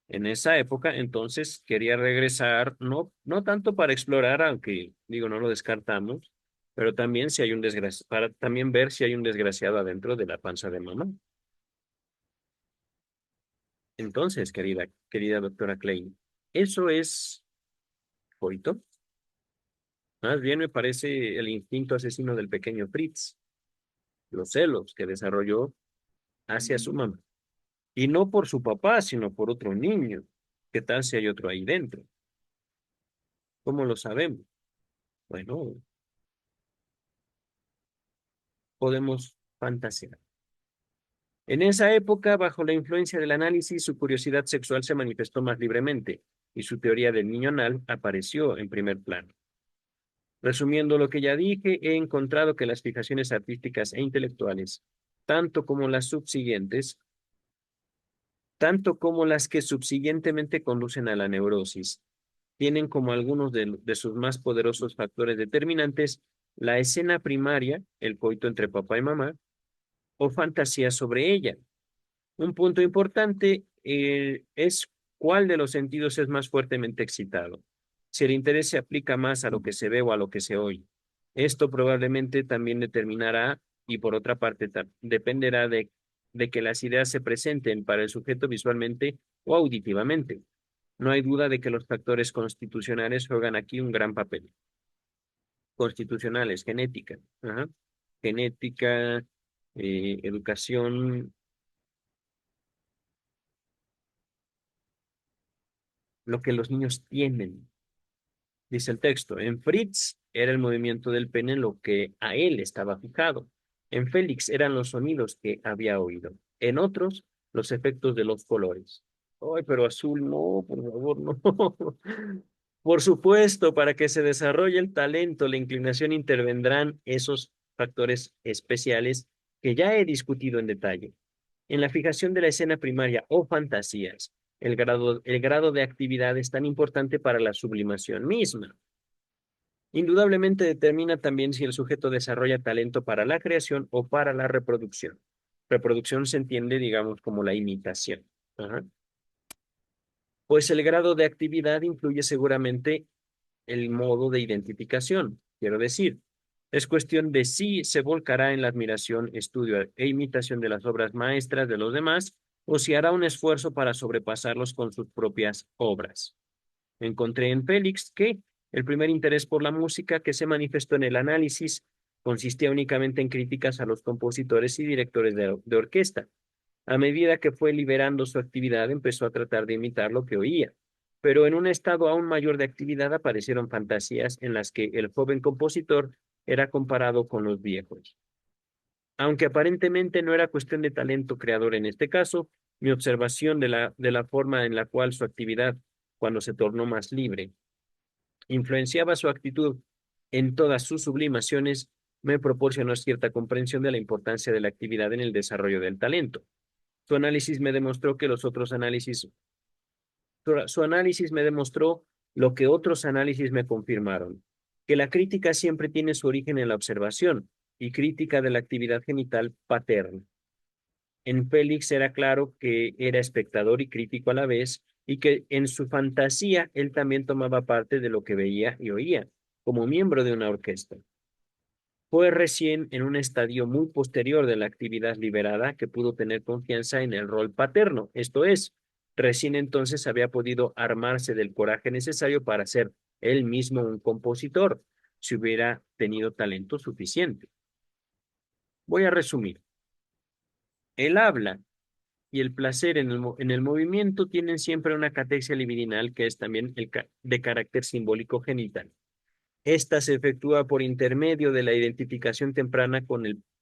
En esa época, entonces, quería regresar, no tanto para explorar, aunque digo, no lo descartamos, pero también si hay un para también ver si hay un desgraciado adentro de la panza de mamá. Entonces, querida doctora Klein, ¿eso es coito? Más bien me parece el instinto asesino del pequeño Fritz, los celos que desarrolló hacia su mamá. Y no por su papá, sino por otro niño. ¿Qué tal si hay otro ahí dentro? ¿Cómo lo sabemos? Bueno, podemos fantasear. En esa época, bajo la influencia del análisis, su curiosidad sexual se manifestó más libremente y su teoría del niño anal apareció en primer plano. Resumiendo lo que ya dije, he encontrado que las fijaciones artísticas e intelectuales, tanto como las subsiguientes, tanto como las que subsiguientemente conducen a la neurosis, tienen como algunos de sus más poderosos factores determinantes la escena primaria, el coito entre papá y mamá, o fantasía sobre ella. Un punto importante es cuál de los sentidos es más fuertemente excitado. Si el interés se aplica más a lo que se ve o a lo que se oye. Esto probablemente también determinará y por otra parte dependerá de que las ideas se presenten para el sujeto visualmente o auditivamente. No hay duda de que los factores constitucionales juegan aquí un gran papel. Constitucionales, genética, ajá. Genética, educación, lo que los niños tienen. Dice el texto, en Fritz era el movimiento del pene lo que a él estaba fijado. En Félix eran los sonidos que había oído. En otros, los efectos de los colores. Ay, pero azul no, por favor, no. Por supuesto, para que se desarrolle el talento, la inclinación intervendrán esos factores especiales que ya he discutido en detalle. En la fijación de la escena primaria o fantasías, el grado de actividad es tan importante para la sublimación misma. Indudablemente determina también si el sujeto desarrolla talento para la creación o para la reproducción. Reproducción se entiende, digamos, como la imitación. Ajá. Pues el grado de actividad influye seguramente el modo de identificación. Quiero decir, es cuestión de si se volcará en la admiración, estudio e imitación de las obras maestras de los demás o si hará un esfuerzo para sobrepasarlos con sus propias obras. Encontré en Félix que el primer interés por la música que se manifestó en el análisis consistía únicamente en críticas a los compositores y directores de orquesta. A medida que fue liberando su actividad, empezó a tratar de imitar lo que oía, pero en un estado aún mayor de actividad aparecieron fantasías en las que el joven compositor era comparado con los viejos. Aunque aparentemente no era cuestión de talento creador en este caso, mi observación de la forma en la cual su actividad, cuando se tornó más libre, influenciaba su actitud en todas sus sublimaciones, me proporcionó cierta comprensión de la importancia de la actividad en el desarrollo del talento. Su análisis me demostró que los otros análisis, su análisis me demostró lo que otros análisis me confirmaron, que la crítica siempre tiene su origen en la observación y crítica de la actividad genital paterna. En Félix era claro que era espectador y crítico a la vez, y que en su fantasía él también tomaba parte de lo que veía y oía, como miembro de una orquesta. Fue recién en un estadio muy posterior de la actividad liberada que pudo tener confianza en el rol paterno, esto es, recién entonces había podido armarse del coraje necesario para ser él mismo un compositor, si hubiera tenido talento suficiente. Voy a resumir. El habla y el placer en el movimiento tienen siempre una catexia libidinal que es también de carácter simbólico genital. Esta se efectúa por intermedio de la identificación temprana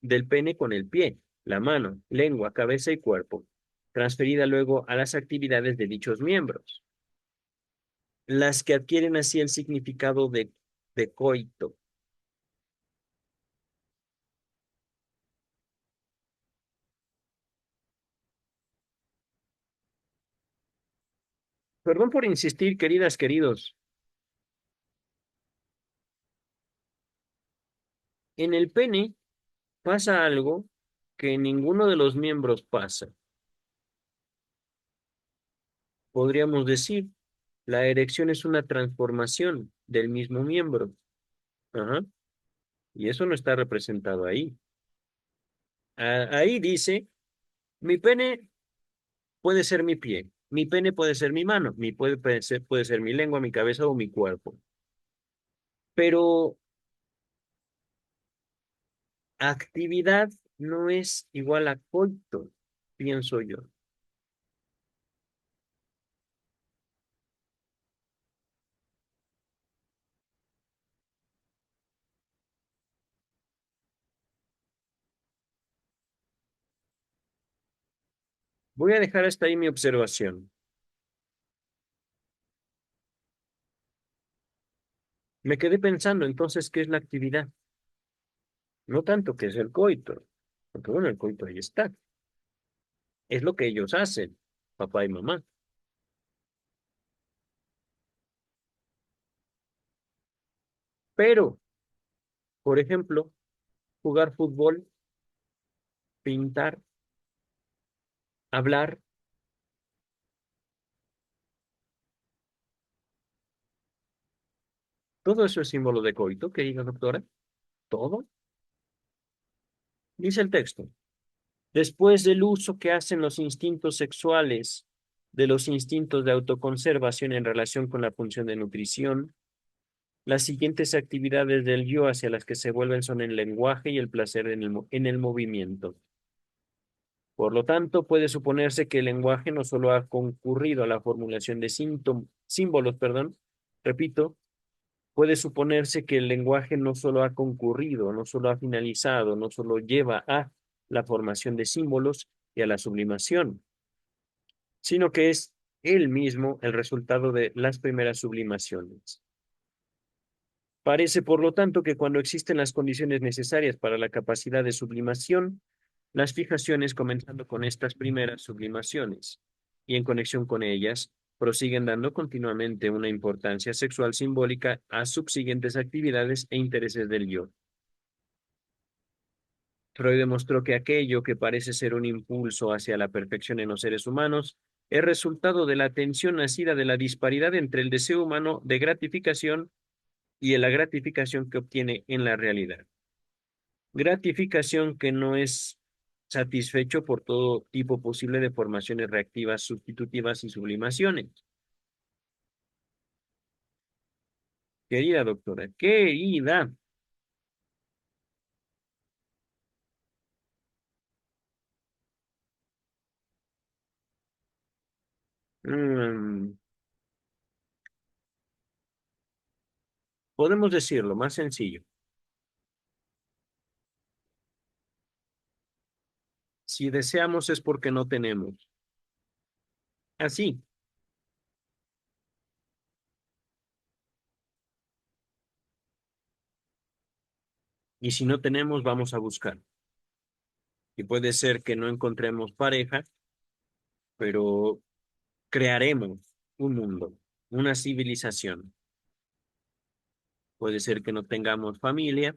del pene con el pie, la mano, lengua, cabeza y cuerpo, transferida luego a las actividades de dichos miembros, las que adquieren así el significado de coito. Perdón por insistir, queridas, queridos. En el pene pasa algo que en ninguno de los miembros pasa. Podríamos decir, la erección es una transformación del mismo miembro. Ajá. Y eso no está representado ahí. Ahí dice, mi pene puede ser mi pie, mi pene puede ser mi mano, puede ser mi lengua, mi cabeza o mi cuerpo. Pero actividad no es igual a coito, pienso yo. Voy a dejar hasta ahí mi observación. Me quedé pensando entonces, ¿qué es la actividad? No tanto que es el coito, porque bueno, el coito ahí está. Es lo que ellos hacen, papá y mamá. Pero, por ejemplo, jugar fútbol, pintar, hablar, todo eso es símbolo de coito, querida doctora. Todo, dice el texto. Después del uso que hacen los instintos sexuales de los instintos de autoconservación en relación con la función de nutrición, las siguientes actividades del yo hacia las que se vuelven son el lenguaje y el placer en el movimiento. Por lo tanto, puede suponerse que el lenguaje no solo ha concurrido a la formulación de símbolos, perdón, repito, puede suponerse que el lenguaje no solo ha concurrido, no solo ha finalizado, no solo lleva a la formación de símbolos y a la sublimación, sino que es él mismo el resultado de las primeras sublimaciones. Parece, por lo tanto, que cuando existen las condiciones necesarias para la capacidad de sublimación, las fijaciones, comenzando con estas primeras sublimaciones y en conexión con ellas, prosiguen dando continuamente una importancia sexual simbólica a subsiguientes actividades e intereses del yo. Freud demostró que aquello que parece ser un impulso hacia la perfección en los seres humanos es resultado de la tensión nacida de la disparidad entre el deseo humano de gratificación y la gratificación que obtiene en la realidad. Gratificación que no es satisfecho por todo tipo posible de formaciones reactivas, sustitutivas y sublimaciones. Querida doctora, querida, mm, podemos decirlo más sencillo. Si deseamos es porque no tenemos. Así. Y si no tenemos, vamos a buscar. Y puede ser que no encontremos pareja, pero crearemos un mundo, una civilización. Puede ser que no tengamos familia,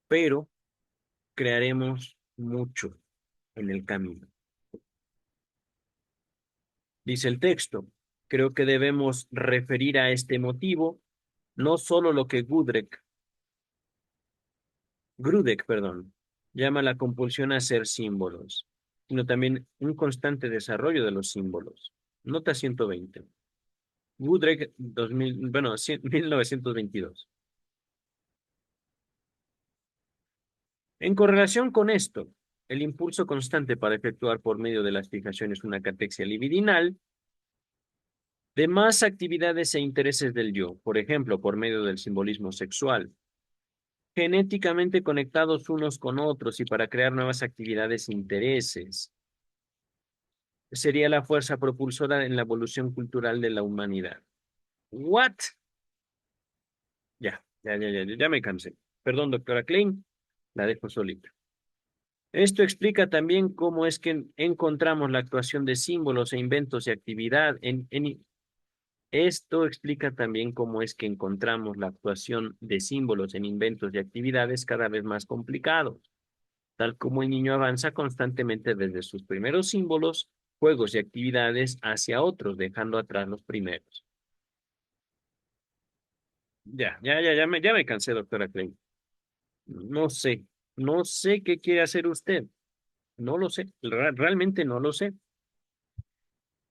pero crearemos mucho. en el camino. Dice el texto, creo que debemos referir a este motivo no solo lo que Grudek, perdón, llama la compulsión a ser símbolos, sino también un constante desarrollo de los símbolos. Nota 120. Gudrek 2000, bueno, 1922. En correlación con esto, el impulso constante para efectuar por medio de las fijaciones una catexia libidinal de más actividades e intereses del yo, por ejemplo, por medio del simbolismo sexual, genéticamente conectados unos con otros y para crear nuevas actividades e intereses, sería la fuerza propulsora en la evolución cultural de la humanidad. ¿What? Ya me cansé. Perdón, doctora Klein, la dejo solita. Esto explica también cómo es que encontramos la actuación de símbolos e inventos y actividad. Esto explica también cómo es que encontramos la actuación de símbolos en inventos y actividades cada vez más complicados, tal como el niño avanza constantemente desde sus primeros símbolos, juegos y actividades hacia otros, dejando atrás los primeros. Ya me cansé, doctora Klein. No sé, no sé qué quiere hacer usted. No lo sé, realmente no lo sé.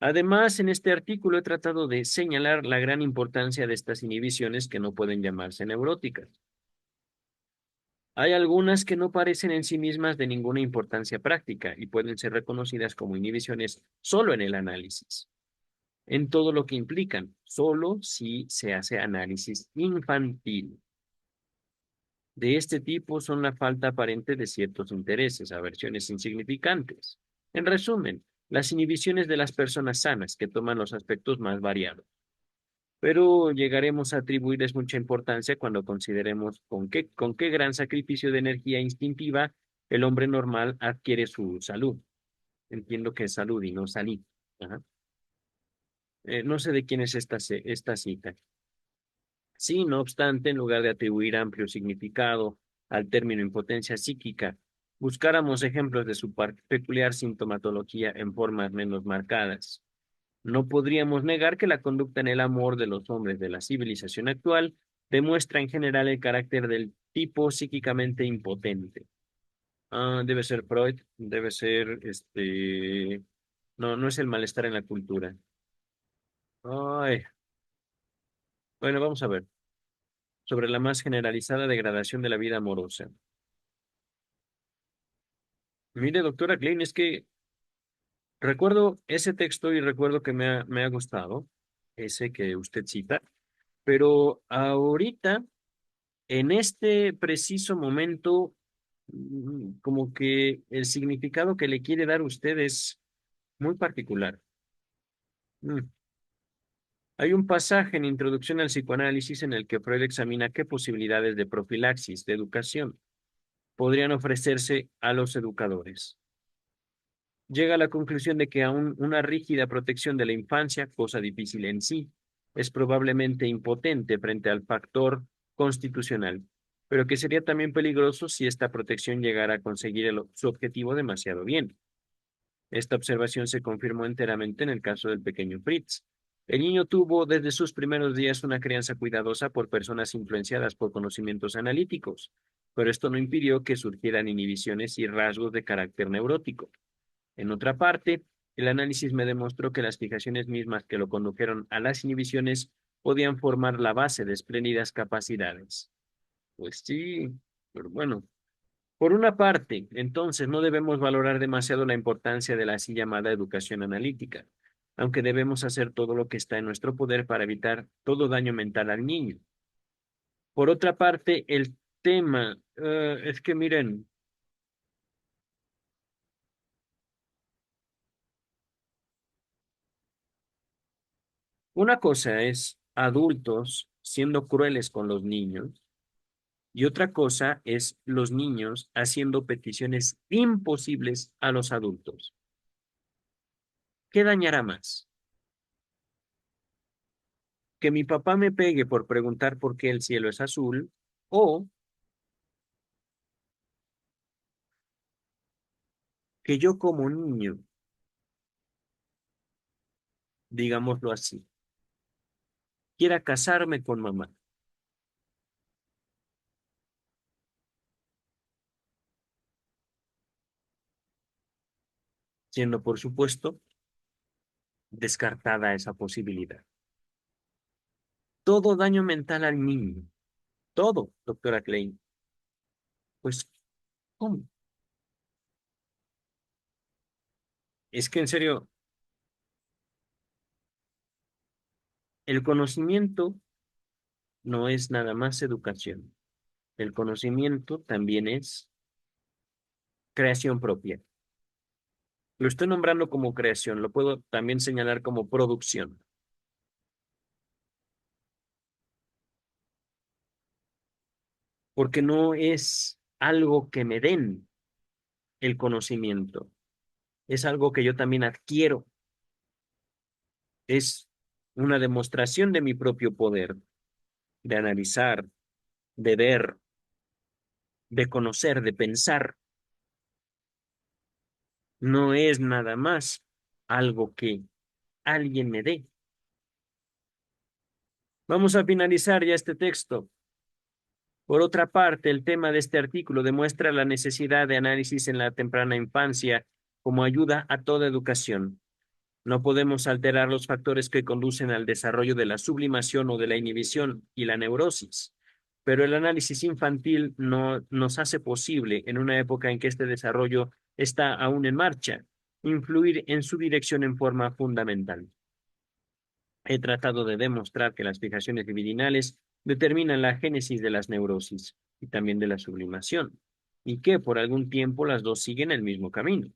Además, en este artículo he tratado de señalar la gran importancia de estas inhibiciones que no pueden llamarse neuróticas. Hay algunas que no parecen en sí mismas de ninguna importancia práctica y pueden ser reconocidas como inhibiciones solo en el análisis, en todo lo que implican, solo si se hace análisis infantil. De este tipo son la falta aparente de ciertos intereses, aversiones insignificantes. En resumen, las inhibiciones de las personas sanas que toman los aspectos más variados. Pero llegaremos a atribuirles mucha importancia cuando consideremos con qué gran sacrificio de energía instintiva el hombre normal adquiere su salud. Entiendo que es salud y no salud. Ajá. No sé de quién es esta cita. Sí, no obstante, en lugar de atribuir amplio significado al término impotencia psíquica, buscáramos ejemplos de su peculiar sintomatología en formas menos marcadas. No podríamos negar que la conducta en el amor de los hombres de la civilización actual demuestra en general el carácter del tipo psíquicamente impotente. Ah, debe ser Freud, debe ser no, no es el malestar en la cultura. Ay, bueno, vamos a ver. Sobre la más generalizada degradación de la vida amorosa. Mire, doctora Klein, es que recuerdo ese texto y recuerdo que me ha gustado, ese que usted cita, pero ahorita, en este preciso momento, como que el significado que le quiere dar usted es muy particular. Mm. Hay un pasaje en Introducción al Psicoanálisis en el que Freud examina qué posibilidades de profilaxis, de educación, podrían ofrecerse a los educadores. Llega a la conclusión de que aún una rígida protección de la infancia, cosa difícil en sí, es probablemente impotente frente al factor constitucional, pero que sería también peligroso si esta protección llegara a conseguir su objetivo demasiado bien. Esta observación se confirmó enteramente en el caso del pequeño Fritz. El niño tuvo desde sus primeros días una crianza cuidadosa por personas influenciadas por conocimientos analíticos, pero esto no impidió que surgieran inhibiciones y rasgos de carácter neurótico. En otra parte, el análisis me demostró que las fijaciones mismas que lo condujeron a las inhibiciones podían formar la base de espléndidas capacidades. Pues sí, pero bueno. Por una parte, entonces, no debemos valorar demasiado la importancia de la así llamada educación analítica, aunque debemos hacer todo lo que está en nuestro poder para evitar todo daño mental al niño. Por otra parte, el tema, es que miren, una cosa es adultos siendo crueles con los niños y otra cosa es los niños haciendo peticiones imposibles a los adultos. ¿Qué dañará más? ¿Que mi papá me pegue por preguntar por qué el cielo es azul o que yo como niño, digámoslo así, quiera casarme con mamá, siendo por supuesto descartada esa posibilidad. Todo daño mental al niño, todo, doctora Klein. Pues, ¿cómo? Es que en serio, el conocimiento no es nada más educación. El conocimiento también es creación propia. Lo estoy nombrando como creación, lo puedo también señalar como producción, porque no es algo que me den el conocimiento, es algo que yo también adquiero, es una demostración de mi propio poder, de analizar, de ver, de conocer, de pensar. No es nada más algo que alguien me dé. Vamos a finalizar ya este texto. Por otra parte, el tema de este artículo demuestra la necesidad de análisis en la temprana infancia como ayuda a toda educación. No podemos alterar los factores que conducen al desarrollo de la sublimación o de la inhibición y la neurosis, pero el análisis infantil no nos hace posible, en una época en que este desarrollo está aún en marcha, influir en su dirección en forma fundamental. He tratado de demostrar que las fijaciones libidinales determinan la génesis de las neurosis y también de la sublimación, y que por algún tiempo las dos siguen el mismo camino.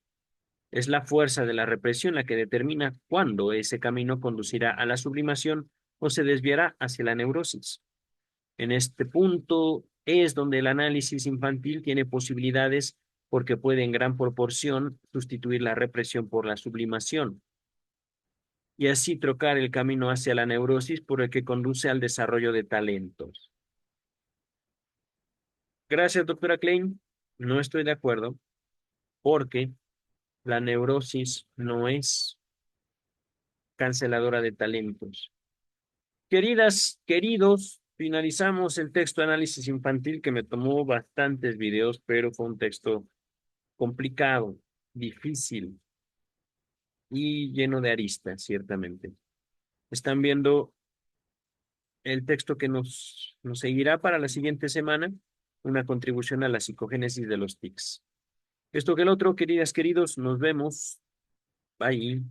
Es la fuerza de la represión la que determina cuándo ese camino conducirá a la sublimación o se desviará hacia la neurosis. En este punto es donde el análisis infantil tiene posibilidades porque puede en gran proporción sustituir la represión por la sublimación y así trocar el camino hacia la neurosis por el que conduce al desarrollo de talentos. Gracias, doctora Klein. No estoy de acuerdo porque la neurosis no es canceladora de talentos. Queridas, queridos, finalizamos el texto de análisis infantil que me tomó bastantes videos, pero fue un texto complicado, difícil y lleno de aristas, ciertamente. Están viendo el texto que nos seguirá para la siguiente semana, una contribución a la psicogénesis de los tics. Esto que el otro, queridas, queridos, nos vemos. Bye.